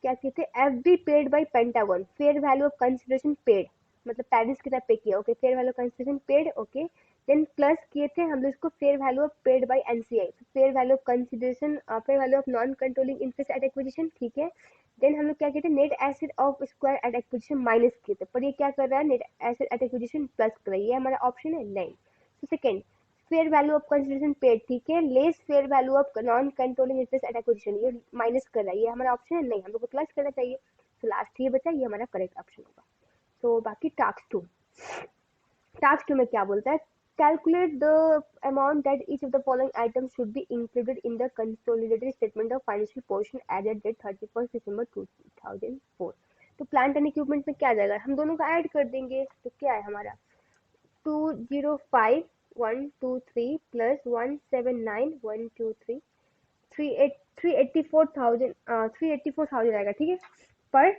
क्या कहते हैं F B paid by Pentagon fair value of consideration paid, मतलब पेरेंट्स की तरफ पे किया। Okay, fair value of consideration paid. Okay, then plus किए थे हम लोग इसको fair value of paid by NCI, fair value of consideration, fair value of non controlling interest at acquisition. ठीक है, देन हम लोग क्या कहते हैं net asset of Square at acquisition minus किए थे, पर ये क्या कर रहा है net asset at acquisition plus कर रहा है, ये हमारा ऑप्शन है नहीं। तो second fair value of consideration paid, ठीक है, less fair value of non controlling interest at acquisition, ये माइनस कर रहा है, ये हमारा ऑप्शन है नहीं, हम लोग को प्लस करना चाहिए। तो लास्ट ये बचा, ये हमारा करेक्ट ऑप्शन होगा। तो बाकी टास्क टू में क्या बोलता है, calculate the amount that each of the following items should be included in the consolidated statement of financial position as at date 31st December 2004। तो प्लांट एंड इक्विपमेंट में क्या आ जाएगा, हम दोनों का ऐड कर देंगे, तो क्या है हमारा 205,123 प्लस 179,123 384,000 आएगा। ठीक है, पर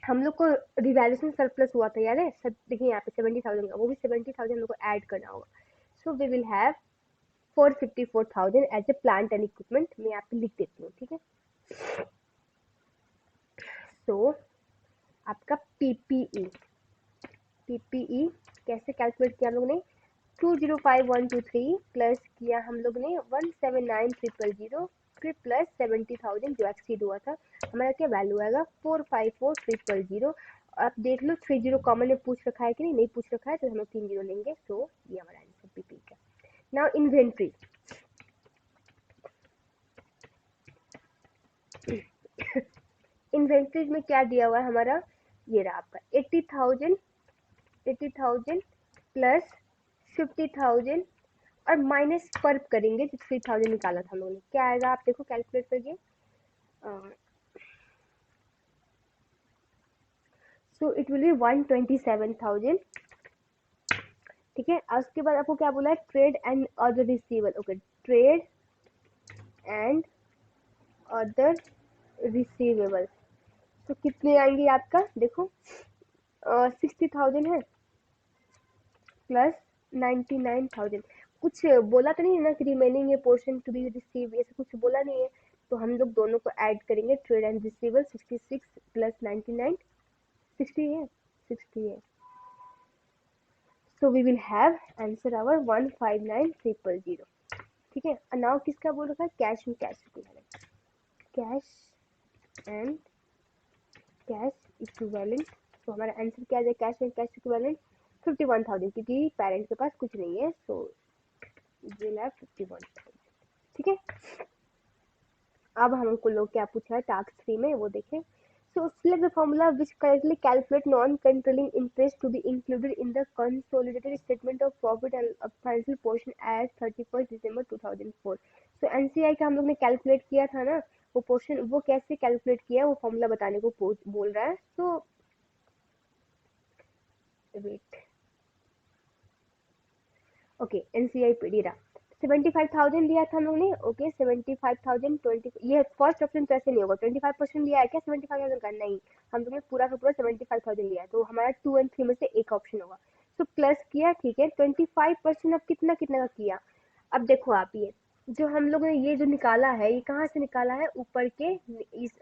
हम लोग को रिवैल्यूएशन सरप्लस हुआ था याद है, देखिए यहाँ पे 70,000 का, वो भी 70,000 हम लोग को ऐड करना होगा। So we will have 454,000 as a plant and equipment, मैं यहाँ पे लिख देती हूँ। ठीक है, सो आपका पीपीई कैसे कैलकुलेट किया हम लोग ने, 205,123 प्लस किया हम लोग ने 179,000 फिर प्लस 70,000 जो एक्सीड हुआ था, हमारा क्या वैल्यू आएगा 454,000। आप देख लो 30 कॉमन में पूछ रखा है कि नहीं पूछ रखा है, तो हम लोग 3 जीरो लेंगे। सो ये हमारा आंसर पीपी का। नाउ इन्वेंट्री, इन्वेंट्रीज में क्या दिया हुआ है हमारा, ये रहा आपका 80,000 प्लस 50,000 और माइनस पर करेंगे जो 3,000 निकाला था हम लोगों ने, क्या आएगा आप देखो कैलकुलेट करिए। So it will be 127,000। ठीक है, और उसके बाद आपको क्या बोला है trade and other receivable. Okay, trade and other receivable, तो कितने आएंगे आपका देखो 60,000 है प्लस 99,000, कुछ बोला तो नहीं है ना कि रिमेनिंग है पोर्शन टू बी रिसीव, ऐसा कुछ बोला नहीं है, तो हम लोग दोनों को ऐड करेंगे ट्रेड एंड रिसीवेबल 66 प्लस 99 60 है 60 है। So we will have answer our 159,300। ठीक है, नाउ किसका बोल रखा है cash and cash and cash equivalent. तो हमारा आंसर क्या आ जाए कैश एंड कैश इक्विवेलेंट 51,000, क्योंकि पेरेंट के पास कुछ नहीं है, सो विल हैव 51,000। ठीक है, अब हमको लोग क्या पूछा है टास्क 3 में वो देखें। So select the formula which correctly calculate non-controlling interest to be included in the consolidated statement of profit and financial portion as 31st December 2004। So NCI का हम लोग ने कैलकुलेट किया था ना, वो पोर्शन वो कैसे कैलकुलेट किया वो फॉर्मूला बताने को बोल रहा है। सो वेट, ओके एनसीआई पीडी रहा 75,000 लिया था हम लोग ने। ओके 75,000 20, ये फर्स्ट ऑप्शन तो ऐसे नहीं होगा, 25% लिया है क्या 75,000 का, नहीं हम लोग ने पूरा का पूरा 75,000 लिया है, तो हमारा 2 एंड 3 में से एक ऑप्शन होगा। तो प्लस किया, ठीक है 25% अब कितना कितना का किया। अब देखो आप ये जो हम लोग ने ये जो निकाला है ये कहाँ से निकाला है, ऊपर के इस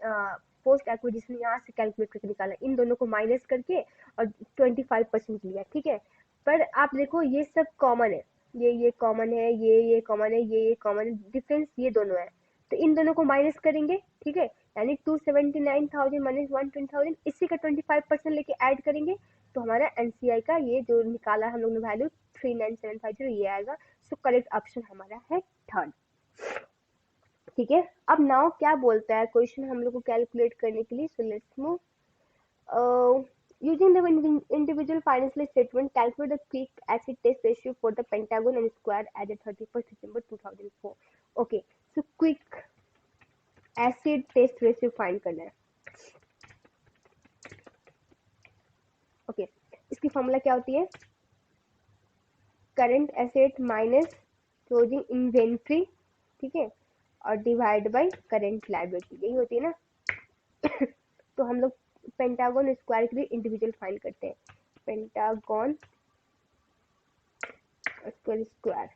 पोस्ट एक्विजिशन यहाँ से कैलकुलेट करके निकाला, इन दोनों को माइनस करके और 25% लिया। ठीक है, पर आप देखो ये सब कॉमन है, ये कॉमन है, ये कॉमन है, ये कॉमन है, डिफरेंस ये दोनों है, तो इन दोनों को माइनस करेंगे। ठीक है, यानी 279,000 माइनस 120,000, इसी का 25% लेके ऐड करेंगे, तो हमारा एनसीआई का ये जो निकाला हम लोग ने वैल्यू 39750 ये आएगा। सो करेक्ट ऑप्शन हमारा है थर्ड। ठीक है, अब नाउ क्या बोलता है क्वेश्चन हम लोग को कैलकुलेट करने के लिए। So let's move using the individual financial statement, calculate the quick acid test ratio for the pentagon and square as at 31st December 2004। Okay, so quick acid test ratio find करना है। Okay, इसकी formula क्या होती है, current asset minus closing inventory, ठीक है, और divide by current liability, यही होती है ना। तो हम लोग पेंटागन स्क्वायर के लिए इंडिविजुअल फाइंड करते हैं, पेंटागन स्क्वायर।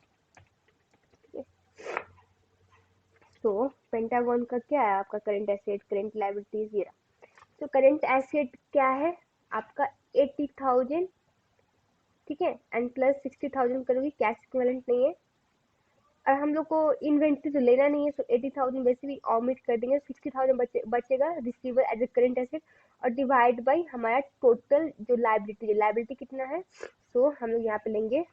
तो पेंटागन का क्या है आपका, current asset, current liability, zero. तो करंट एसेट क्या है आपका 80,000, ठीक है, एंड प्लस 60,000 करोगे, कैश इक्विवेलेंट नहीं है, और हम लोग को इन्वेंट्री तो लेना नहीं है, सो 80,000 वैसे भी ऑमिट कर देंगे, 60,000 बचेगा receiver as a current asset, और डिवाइड बाई हमारा टोटल जो लाइबिलिटी, लाइबिलिटी कितना है, सो हम लोग यहाँ पे लेंगे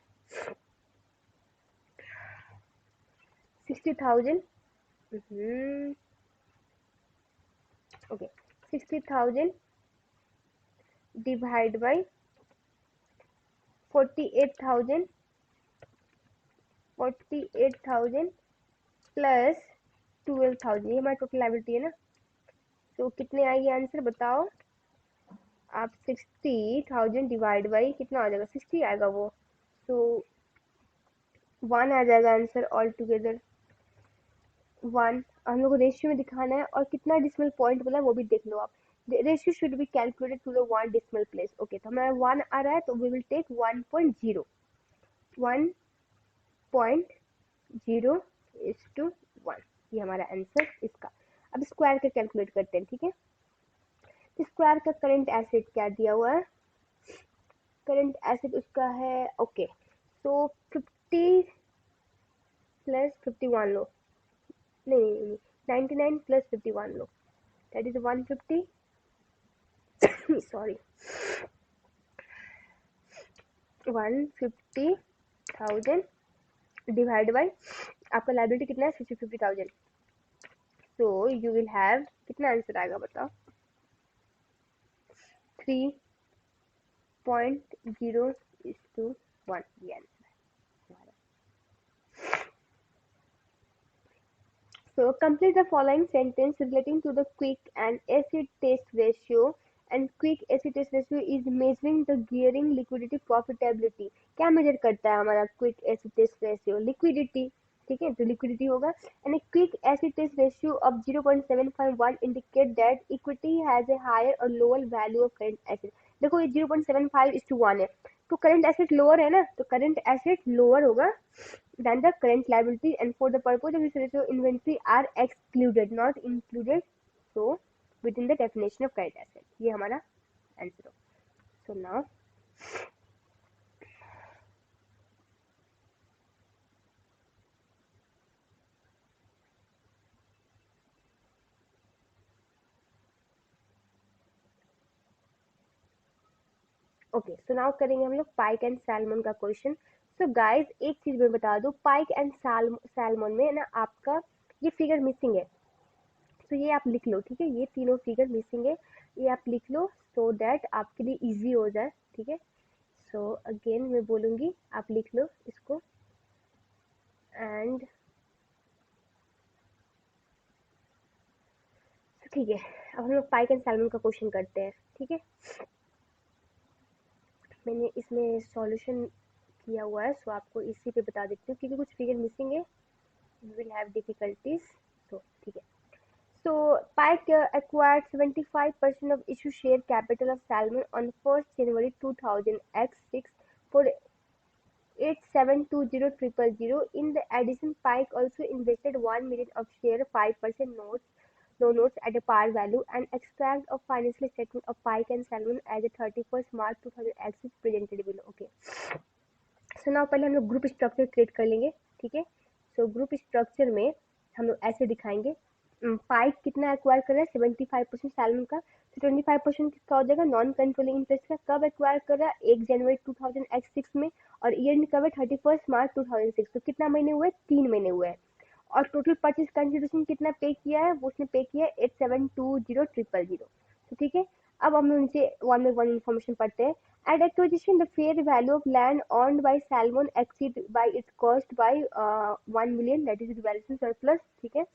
60,000, ओके, 60,000 डिवाइड बाई 48,000, 48,000 प्लस 12,000, ये हमारा टोटल लाइबिलिटी है ना। तो कितने आएगी आंसर बताओ आप, 60,000 डिवाइड बाई कितना आ जाएगा, 60 आएगा वो, तो 1 आ जाएगा आंसर ऑल टुगेदर, 1। हम लोग को रेशियो में दिखाना है, और कितना डिसिमल पॉइंट बोला वो भी देख लो आप, ratio should be calculated to the 1 decimal place. Okay, तो हमारा 1 आ रहा है, तो we will take 1.0, 1.0 is to 1, ये हमारा आंसर इसका। अब स्क्वायर का कैलकुलेट करते हैं, ठीक है। स्क्वायर का करंट एसेट क्या दिया हुआ है, करंट एसेट उसका है, ओके, तो 50 प्लस 51 लो, नहीं 99 plus 51 low, that is 150, sorry 150,000 divide by आपका लाइबिलिटी कितना है, 50,000, सो यू विल हैव, कितना आंसर आएगा बताओ, 3.0 इज टू 1, ये आंसर है हमारा। So complete the following sentence relating to the quick and acid test ratio, and quick acid test ratio is measuring the gearing liquidity profitability। क्या measure करता है हमारा quick acid test ratio, liquidity, ठीक है, तो liquidity होगा। And quick acid test ratio of 0.751 indicate that equity has a higher और lower value of current acid. देखो ये 0.75:1 है, तो करंट एसिड लोअर है ना, तो करंट एसिड लोअर होगा than the current liability, and for the purpose of this ratio inventory are excluded not included, so within the definition of current asset, ये हमारा आंसर हो। so now okay, so now करेंगे हम लोग पाइक and salmon का question. So guys एक चीज मैं बता दूं, पाइक एंड सैल्मन में ना आपका ये फिगर मिसिंग है, तो ये आप लिख लो, ठीक है, ये तीनों फिगर मिसिंग है, ये आप लिख लो सो दैट आपके लिए इजी हो जाए, ठीक है। सो अगेन मैं बोलूँगी, आप लिख लो इसको, एंड ठीक है, अब हम लोग पाइक एंड सैल्मन का क्वेश्चन करते हैं, ठीक है। मैंने इसमें सॉल्यूशन किया हुआ है, सो आपको इसी पे बता देती हूँ, क्योंकि कुछ फिगर मिसिंग है, वी विल हैव डिफिकल्टीज, तो ठीक है। So Pike acquired 75% of issue share capital of Salmon on 1st January 2000 X6 for 8720,000. In the addition, Pike also invested 1 million of share 5% notes, no notes at a par value. An extract of financial statement of Pike and Salmon as a 31st March 2000 X is presented below. Okay. So now पहले हम लोग group structure create कर लेंगे, ठीक है। So group structure में हम लोग ऐसे दिखाएंगे, पाइक कितना एक्वायर कर रहा है, 75% सैलमन का, तो 25% किसका हो जाएगा, नॉन कंट्रोलिंग इंटरेस्ट का। कब एक्वायर कर रहा है, 1 जनवरी 2006 में, और ईयर कब है, 31 मार्च 2006, तो कितना महीने हुए, 3 महीने हुए हैं। और टोटल परचेज कंसिडरेशन कितना पे किया है, वो उसने पे किया है 8720,000, तो ठीक है। अब हम उनसे वन बाई वन इन्फॉर्मेशन पढ़ते हैं। At acquisition, the fair value of land owned by Salmon exceed by its cost by 1 million, that is valuation surplus, ठीक है।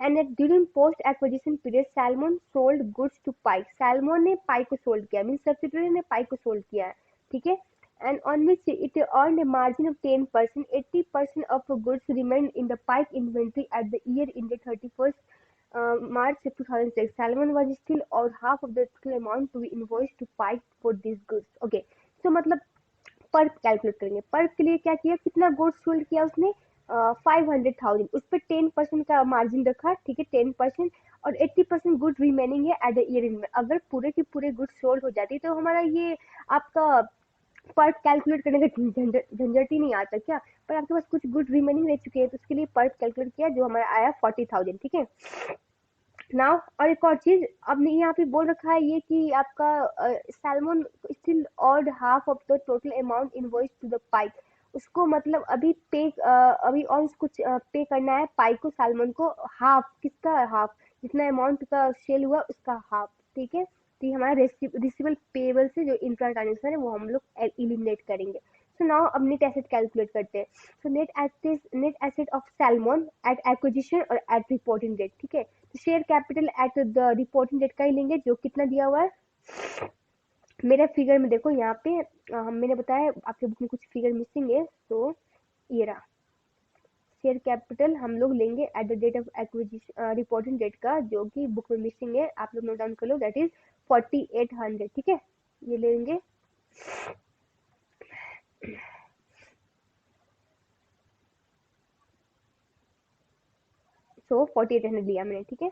And during post acquisition period Salmon sold goods to Pike, Salmon ने Pike को sold किया, mean subsidiary ने Pike को sold किया है, ठीक है। And on which it earn a margin of 10%, 80% of goods remain in the pike inventory at the year ended 31st March 2006. Salmon was still or half of the total amount to be invoiced to Pike for these goods. Okay, so मतलब पर calculate करेंगे, पर के लिए क्या किया, कितना goods sold किया उसने, 500,000, उस पर 10% का मार्जिन रखा, ठीक है, 10%, और 80% गुड रिमेनिंग है एट द ईयर एंड में। अगर पूरे के पूरे गुड्स सोल्ड हो जाती तो हमारा ये आपका पर्ट कैलकुलेट करने का झंझट ही नहीं आता क्या, पर आपके पास कुछ गुड रिमेनिंग रह चुके हैं तो उसके लिए पर्ट कैलकुलेट किया जो हमारा आया 40,000, ठीक है। नाउ और एक और चीज, अब यहाँ पे बोल रखा है ये कि आपका Salmon still owed half of the total amount invoice to the Pike, उसको मतलब अभी पे अभी और कुछ पे करना है पाइक को, सैल्मन को, हाफ, किसका हाफ, जितना अमाउंट का सेल हुआ उसका हाफ, ठीक है। तो ये हमारा रिसीवेबल पेबल से जो इंट्रा ट्रांजेक्शन है वो हम लोग एलिमिनेट करेंगे। सो नाउ अब नेट एसेट कैलकुलेट करते हैं। So net asset of Salmon at acquisition और एट रिपोर्टिंग डेट, ठीक है। Share capital at the reporting date का ही लेंगे जो कितना दिया हुआ है मेरा फिगर में, देखो यहाँ पे मैंने बताया आपके बुक में कुछ फिगर मिसिंग है, तो ये रहा शेयर कैपिटल हम लोग लेंगे at the date of acquisition reporting date का, जो कि बुक में मिसिंग है, आप लोग नोट डाउन कर लो, दैट इज 4800, ठीक है, ये लेंगे। सो 4800 लिया मैंने, ठीक है।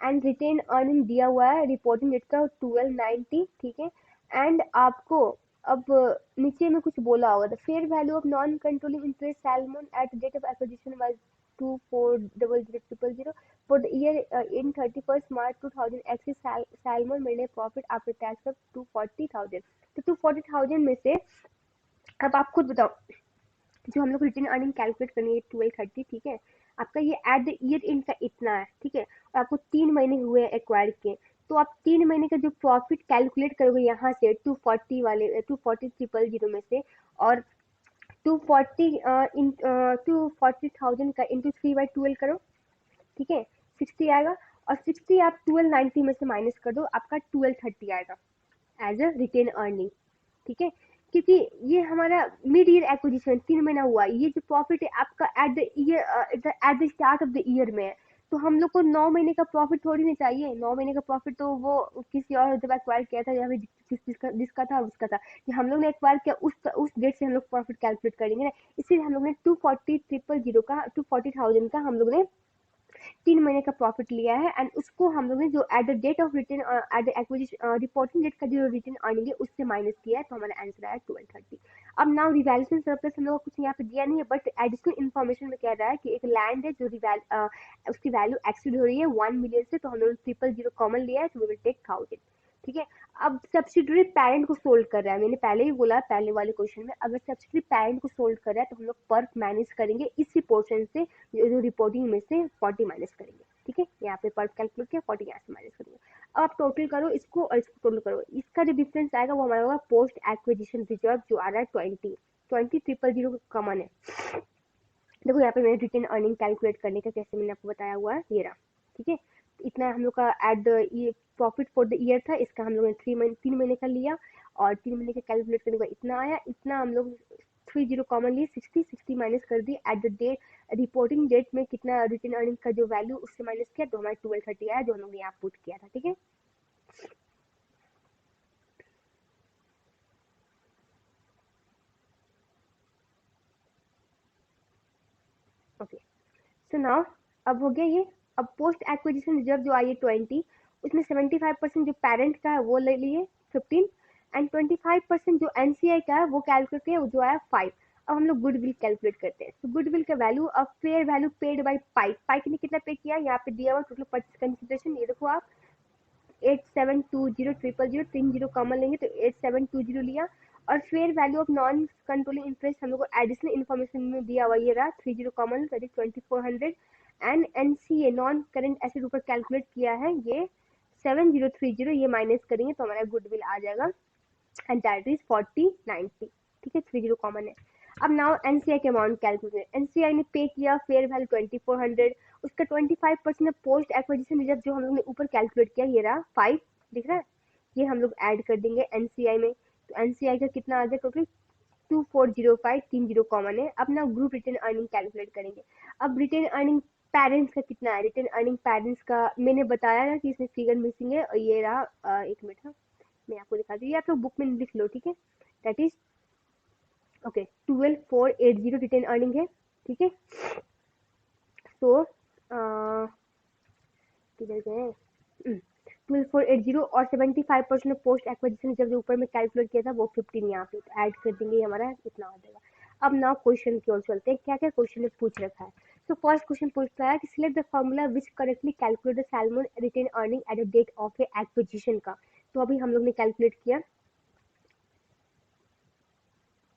एंड रिटेन अर्निंग दिया हुआ है रिपोर्टिंग डेट का 1290, ठीक है। एंड आपको अब नीचे में कुछ बोला होगा, the fair value of non controlling interest Salmon at date of acquisition was 240000 for the year in 31st March 2000 X six Salmon made a profit after tax of 240,000। तो 240,000 में से अब आप खुद बताओ, जो हम लोग रिटेन अर्निंग कैलकुलेट करनी है 1230, ठीक है, आपका ये एट द ईयर इन का इतना है, ठीक है, और आपको 3 महीने हुए एक्वायर के, तो आप 3 महीने का जो प्रॉफिट कैलकुलेट करोगे यहाँ से 240 वाले 240,000 में से, और 240 240,000 का इंटू 3/12 करो, ठीक है, 60 आएगा, और 60 आप 1290 में से माइनस कर दो, आपका 1230 आएगा एज अ रिटेन अर्निंग, ठीक है। क्योंकि ये हमारा मिड ईयर एक्विजिशन 3 महीना हुआ, ये जो प्रॉफिट है आपका eight the year at the start of the year में है, तो हम लोग को 9 महीने का प्रॉफिट थोड़ी ना चाहिए, 9 महीने का प्रॉफिट तो वो किसी और जब एक्वायर किया था या फिर जिसका था उसका था, कि हम लोग ने एक्वायर किया उस डेट से हम लोग प्रॉफिट कैलकुलेट करेंगे ना, इसलिए हम लोग ने 240,000 का 240,000 का हम लोग ने 3 महीने का प्रॉफिट लिया है, एंड उसको हम लोग ने जो at the date of return at the acquisition reporting date का जो रिटर्न अर्निंग है उससे माइनस किया है, तो हमारा आंसर आया 1230। अब नाउ रिवैल्यूएशन सरप्लस हम लोग को कुछ यहाँ पे दिया नहीं है, बट एडिशनल इन्फॉर्मेशन में कह रहा है कि एक लैंड है जो उसकी वैल्यू एक्सीड हो रही है 1 मिलियन से, तो हम लोग 000 कॉमन लिया है, तो वी विल टेक 1000, ठीक है। अब सब्सिडरी पैरेंट को सोल्ड कर रहा है, मैंने पहले ही बोला पहले वाले क्वेश्चन में, अगर सब्सिडरी पैरेंट को सोल्ड कर रहा है तो हम लोग पर माइनस करेंगे इसी पोर्शन से, जो रिपोर्टिंग में से 40 माइनस करेंगे, ठीक है, यहाँ पे पर कैलकुलेट किया, 40 यहाँ से माइनस करेंगे। अब आप टोटल करो इसको और इसको टोटल करो, इसका जो डिफरेंस आएगा वो हमारा होगा पोस्ट एक्विजिशन रिजर्व जो आ रहा है 20,000 कॉमन है। देखो यहाँ पे मैंने रिटर्न अर्निंग कैलकुलेट करने का कैसे मैंने आपको बताया हुआ है, ये रहा, ठीक है। इतना हम लोग का एट द ये प्रॉफिट फॉर द ईयर था, इसका हम लोग ने 3 महीने का लिया, और 3 महीने का कैलकुलेट करने का इतना आया, इतना हम लोग 30 कॉमन लिए, 60 माइनस कर दिए, at the date reporting date में कितना रिटर्न अर्निंग का जो वैल्यू उससे माइनस किया, तो हमारा 1230 आया जो हम लोग ने यहाँ पुट किया था, ठीक है। ओके, सो नाउ अब हो गया ये। अब पोस्ट एक्विजिशन रिजर्व जो आई है 20, उसमें 75% जो पेरेंट का है वो ले लिए 15, एंड 25% जो एनसीआई का है वो कैलकुलेट किया, जो आया 5। अब हम लोग गुडविल कैलकुलेट करते हैं, तो गुडविल का value of fair value paid by Pike, Pike ने कितना पे किया, यहाँ पे दिया हुआ टोटल परचेज कंसिडरेशन, ये देखो आप 8720 30 कॉमन लेंगे तो 8720 लिया, और fair value of non controlling interest हम लोग को एडिशनल इन्फॉर्मेशन में दिया हुआ ये रहा 30 common, that is 2400, and NCA non current asset ऊपर कैलकुलेट किया है ये 7030, ये माइनस करेंगे तो हमारा गुडविल आ जाएगा, एंड दैट इज 4090, ठीक है, 30 कॉमन है। अब नाउ एनसीआई के अमाउंट कैलकुलेट, एनसीआई ने पे किया फेयर वैल्यू 2400, उसका 25% पोस्ट एक्विजिशन रिजर्व जो हम लोग ने ऊपर कैलकुलेट किया, ये रहा 5 दिख रहा है, ये हम लोग ऐड कर देंगे एनसीआई में। तो एनसीआई का कितना आ जाए, क्योंकि 2405 30 कॉमन है। अब ना ग्रुप रिटेन अर्निंग कैलकुलेट करेंगे। अब रिटेन अर्निंग पेरेंट्स का कितना है, रिटेन अर्निंग पेरेंट्स का मैंने बताया ना कि इसमें फिगर मिसिंग है, और ये रहा एक मिनट, हाँ मैं आपको दिखा दी, आप लोग बुक में लिख लो, ठीक है। That is okay 12480 retain earning है, ठीक है। तो किधर गए, 12480 और 75% पोस्ट एक्विजिशन जब जो ऊपर में कैलकुलेट किया था वो 15 यहाँ पे ऐड कर देंगे, हमारा इतना हो जाएगा। अब ना क्वेश्चन की ओर चलते हैं, क्या क्या क्वेश्चन में पूछ रखा है। तो फर्स्ट क्वेश्चन पूछ रहा है कि select the formula which correctly calculate the Salmon retain earning at the date of a acquisition का। तो अभी हम लोग ने कैलकुलेट किया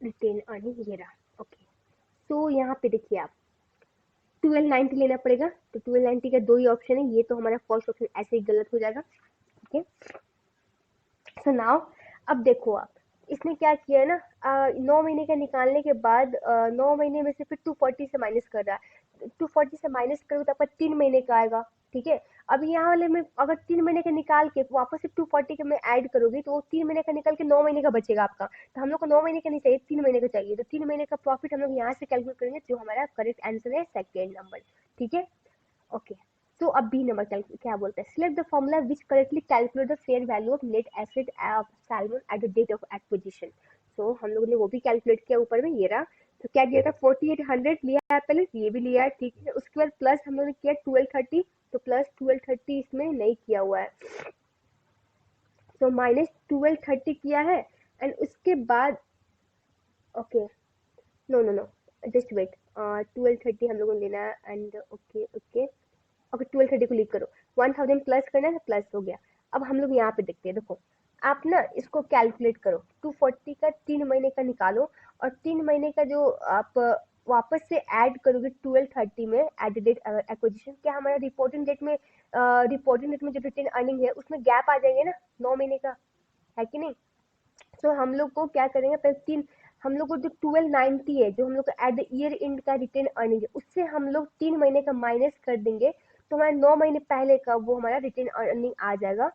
रिटेन अर्निंग, ये रहा, ओके। तो यहाँ पे देखिए आप 1290 लेना पड़ेगा, तो 1290 का दो ही ऑप्शन है, ये तो हमारा फर्स्ट ऑप्शन ऐसे ही गलत हो जाएगा, ठीक है। सो नाउ अब देखो आप, इसने क्या किया है ना, 9 महीने का निकालने के बाद 9 महीने में से फिर 240 से माइनस कर रहा है। 240 से माइनस करोगे तो आपका 3 महीने का आएगा, ठीक है। अब यहाँ वाले में अगर 3 महीने का निकाल के वापस से 240 के में ऐड करोगे तो वो 3 महीने का निकल के 9 महीने का बचेगा आपका। तो हम लोग को 9 महीने का नहीं चाहिए, 3 महीने का चाहिए। तो 3 महीने का प्रॉफिट हम लोग यहाँ से कैलकुलेट करेंगे, जो हमारा करेक्ट आंसर है सेकेंड नंबर, ठीक है, ओके। तो अब बी नंबर क्या बोलते हैं, select the formula which correctly calculate the fair value of net asset of Salmon at the date of acquisition. तो हम लोगों ने वो भी कैलकुलेट किया ऊपर में, ये रहा। तो क्या किया था, 4800 लिया है पहले, ये भी लिया है, ठीक है। उसके बाद प्लस हम लोगों ने किया 1230, तो प्लस 1230 इसमें नहीं किया हुआ है, तो माइनस 1230 किया है। एंड उसके बाद okay, no no no, just wait, 1230 हम लोगों को लेना है, एंड ओके ओके ओके 1230 को लीव करो, 1000 प्लस करना है, प्लस हो गया। अब हम लोग यहाँ पे देखते हैं, देखो आप ना इसको कैलकुलेट करो, 240 का 3 महीने का निकालो, और 3 महीने का जो आप वापस से ऐड करोगे 1230 में एट द डेट एक्विजिशन, क्या हमारा रिपोर्टिंग डेट में जो रिटेन अर्निंग है उसमें गैप आ जाएंगे ना 9 महीने का, है कि नहीं। तो हम लोग को क्या करेंगे, पहले तीन, हम लोग को जो 1290 है, जो हम लोग का एट द ईयर एंड का रिटेन अर्निंग है, उससे हम लोग 3 महीने का माइनस कर देंगे, तो हमारा 9 महीने पहले का वो हमारा रिटेन अर्निंग आ जाएगा,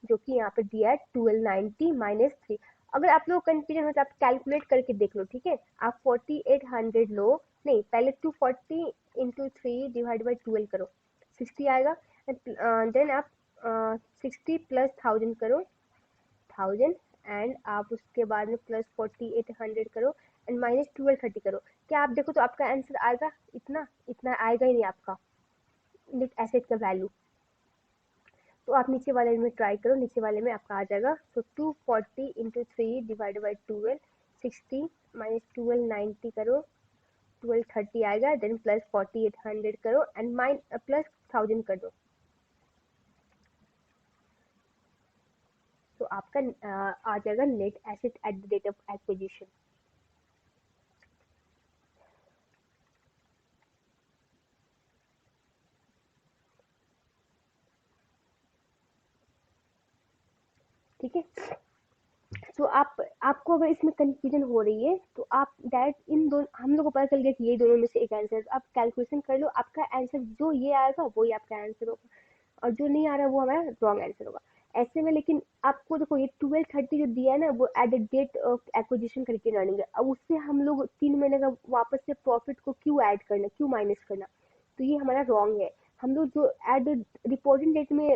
जो कि यहाँ पे दिया है 1290 माइनस 3। अगर आप लोग कंफ्यूजन हो तो आप कैलकुलेट करके देख लो, ठीक है। आप 4800 लो, नहीं पहले 240 इंटू 3 डिवाइड बाई 12 करो, 60 आएगा। देन आप 60 प्लस 1000 करो, 1000, एंड आप उसके बाद में प्लस 4800 करो, एंड माइनस 1230 करो। क्या आप देखो तो आपका आंसर आएगा, इतना इतना आएगा ही नहीं आपका नेट एसेट का वैल्यू। तो आप नीचे वाले में ट्राई करो, नीचे वाले में आपका आ जाएगा। तो 240 इंटू 3 डिवाइड बाई 12, 60 माइनस 1290 करो, 1230 आएगा, देन प्लस 4800 करो, एंड प्लस 1000 कर दो, तो आपका आ जाएगा net asset at the date of acquisition. ठीक है। तो आपको अगर इसमें कंफ्यूजन हो रही है तो आप डायरेक्ट इन दोनों, हम लोग को पता चल गया कि ये दोनों में से एक आंसर है, तो आप कैलकुलेशन कर लो, आपका आंसर जो ये आएगा वही आपका आंसर होगा, और जो नहीं आ रहा है वो हमारा रॉन्ग आंसर होगा। ऐसे में लेकिन आपको देखो ये 1230 जो दिया है ना, वो at the date of acquisition का रिटेन अर्निंग है। अब उससे हम लोग 3 महीने का वापस से प्रॉफिट को क्यों ऐड करना, क्यों माइनस करना, तो ये हमारा रॉन्ग है। हम लोग जो एट द रिपोर्टिंग डेट में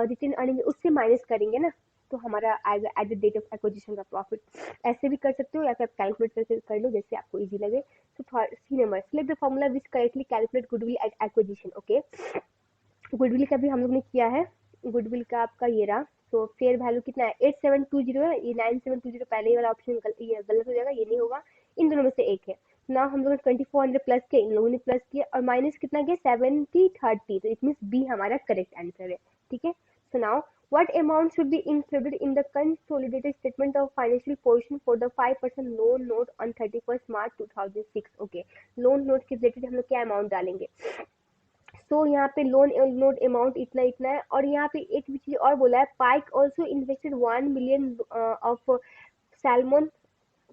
रिटेन अर्निंग है उससे माइनस करेंगे ना, तो हमारा आएगा at the date of acquisition का प्रॉफिट। ऐसे भी कर सकते हो या फिर आप कैलकुलेट करके कर लो, जैसे आपको इजी लगे। तो C number, select the formula which correctly calculate goodwill at acquisition, okay. Goodwill का भी हम लोग ने किया है, गुडविल का आपका ये रहा। तो फेयर वैल्यू कितना है, 8720 है, ये 9720 पहले ही वाला ऑप्शन ये गलत हो जाएगा, ये नहीं होगा, इन दोनों में से एक है ना। हम लोग ने 2400 प्लस किया, इन लोगों ने प्लस किया, और माइनस कितना किया 7030, तो इट मीन बी हमारा करेक्ट आंसर है, ठीक है। So now what amount should be included in the consolidated statement of financial position for the 5% loan note on 31st March 2006, okay। Loan note के रिलेटेड हम लोग क्या अमाउंट डालेंगे, तो यहाँ पे लोन नोट अमाउंट इतना इतना है, और यहाँ पे एक भी चीज और बोला है, Pike also invested 1 million of Salmon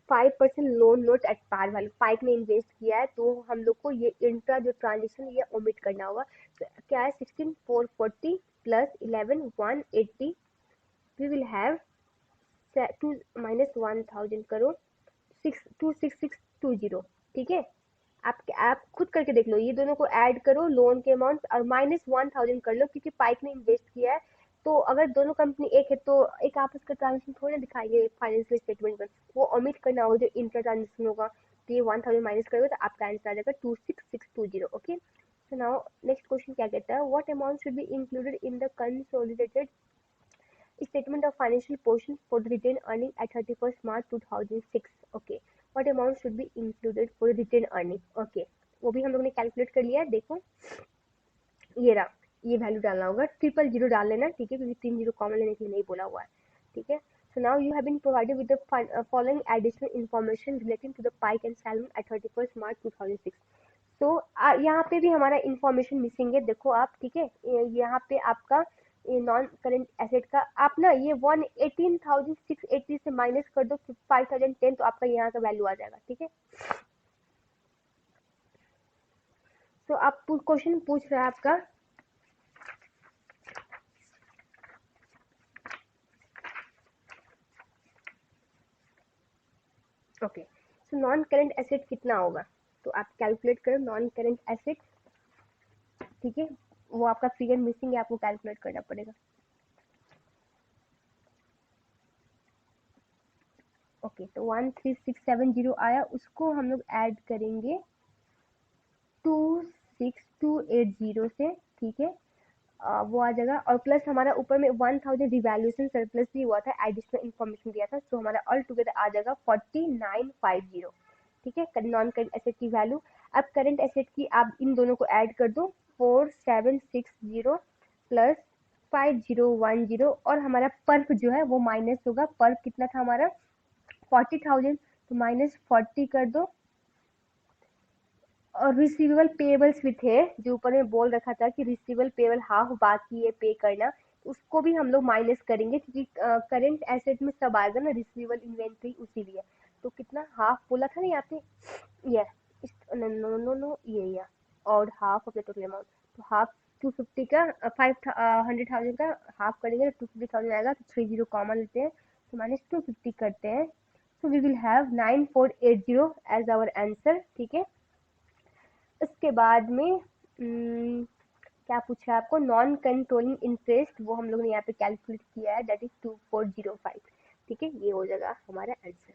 5% loan note at par value, Pike ने इन्वेस्ट किया है तो हम लोग को ये इंट्रा जो ट्रांजेक्शन ये ओमिट करना होगा। तो क्या है 16,440 plus 11,180, we will have to minus 1,000 करो 26620। ठीक है, आप खुद करके देख लो, ये दोनों को ऐड करो लोन के अमाउंट और माइनस 1,000 कर लो, क्योंकि पाइक ने इन्वेस्ट किया है। तो अगर दोनों कंपनी एक है तो एक आपस का ट्रांजेक्शन थोड़ी ना दिखाएंगे फाइनेंशियल स्टेटमेंट में, वो ओमिट करना होगा जो इंटर ट्रांजेक्शन होगा। तो ये 1,000 माइनस करोगे तो आपका आंसर आ जाएगा 26620। Okay, so now next question क्या कहता है, what amount should be included in the consolidated statement of financial position for the retained earning at 31st March 2006। Okay, what amount should be included for the retained earning? Okay, वो भी हम लोग ने calculate कर लिया है। देखो ये रहा, ये वैल्यू डालना होगा, 000 डाल लेना, ठीक है, क्योंकि 3 जीरो कॉमन लेने के लिए नहीं बोला हुआ है। ठीक है, so now you have been provided with the following additional information relating to the pike and salmon at 31st March 2006। तो यहाँ पे भी हमारा इंफॉर्मेशन मिसिंग है, देखो आप। ठीक है, यहाँ पे आपका नॉन करेंट एसेट का आप ना ये 118,680 से माइनस कर दो 5,010, तो आपका यहाँ का वैल्यू आ जाएगा। ठीक है, तो आप क्वेश्चन पूछ रहा है आपका, okay, so non current asset कितना होगा, तो आप कैलकुलेट करो नॉन करेंट एसेट। ठीक है, वो आपका फिगर मिसिंग है, आपको कैलकुलेट करना पड़ेगा। ओके, तो 13670 आया, उसको हम लोग ऐड करेंगे 26280 से। ठीक है, वो आ जाएगा, और प्लस हमारा ऊपर में 1,000 रिवैल्यूएशन सरप्लस भी हुआ था, एडिशनल इन्फॉर्मेशन दिया था, तो हमारा ऑल टुगेदर आ जाएगा 4950। ठीक है, नॉन करेंट एसेट की वैल्यू। अब करेंट एसेट की आप इन दोनों को ऐड कर दो, 4760 प्लस 5010, और हमारा पर्फ जो है वो माइनस होगा। पर्फ कितना था हमारा 40,000, तो माइनस 40 कर दो। और रिसीवेबल पेएबल्स भी थे, जो ऊपर में बोल रखा था कि रिसीवेबल पेएबल हाफ बाकी है पे करना, उसको भी हम लोग माइनस करेंगे, क्योंकि करंट एसेट में सब आएगा ना रिसीवेबल इन्वेंट्री, उसीलिए। तो कितना हाफ बोला था ना यहाँ पे, ये नो नो नो नो ये और half of the total amount, तो हाफ 250 का 500,000 का हाफ करेंगे तो 250,000 आएगा, तो 30 कॉमन लेते हैं, तो माइनस 250 करते हैं, so we will have 9480 as our answer। ठीक है, उसके बाद में क्या पूछा है आपको, नॉन कंट्रोलिंग इंटरेस्ट, वो हम लोग ने यहाँ पे कैलकुलेट किया है, दैट इज 2405। ठीक है, ये हो जाएगा हमारा आंसर।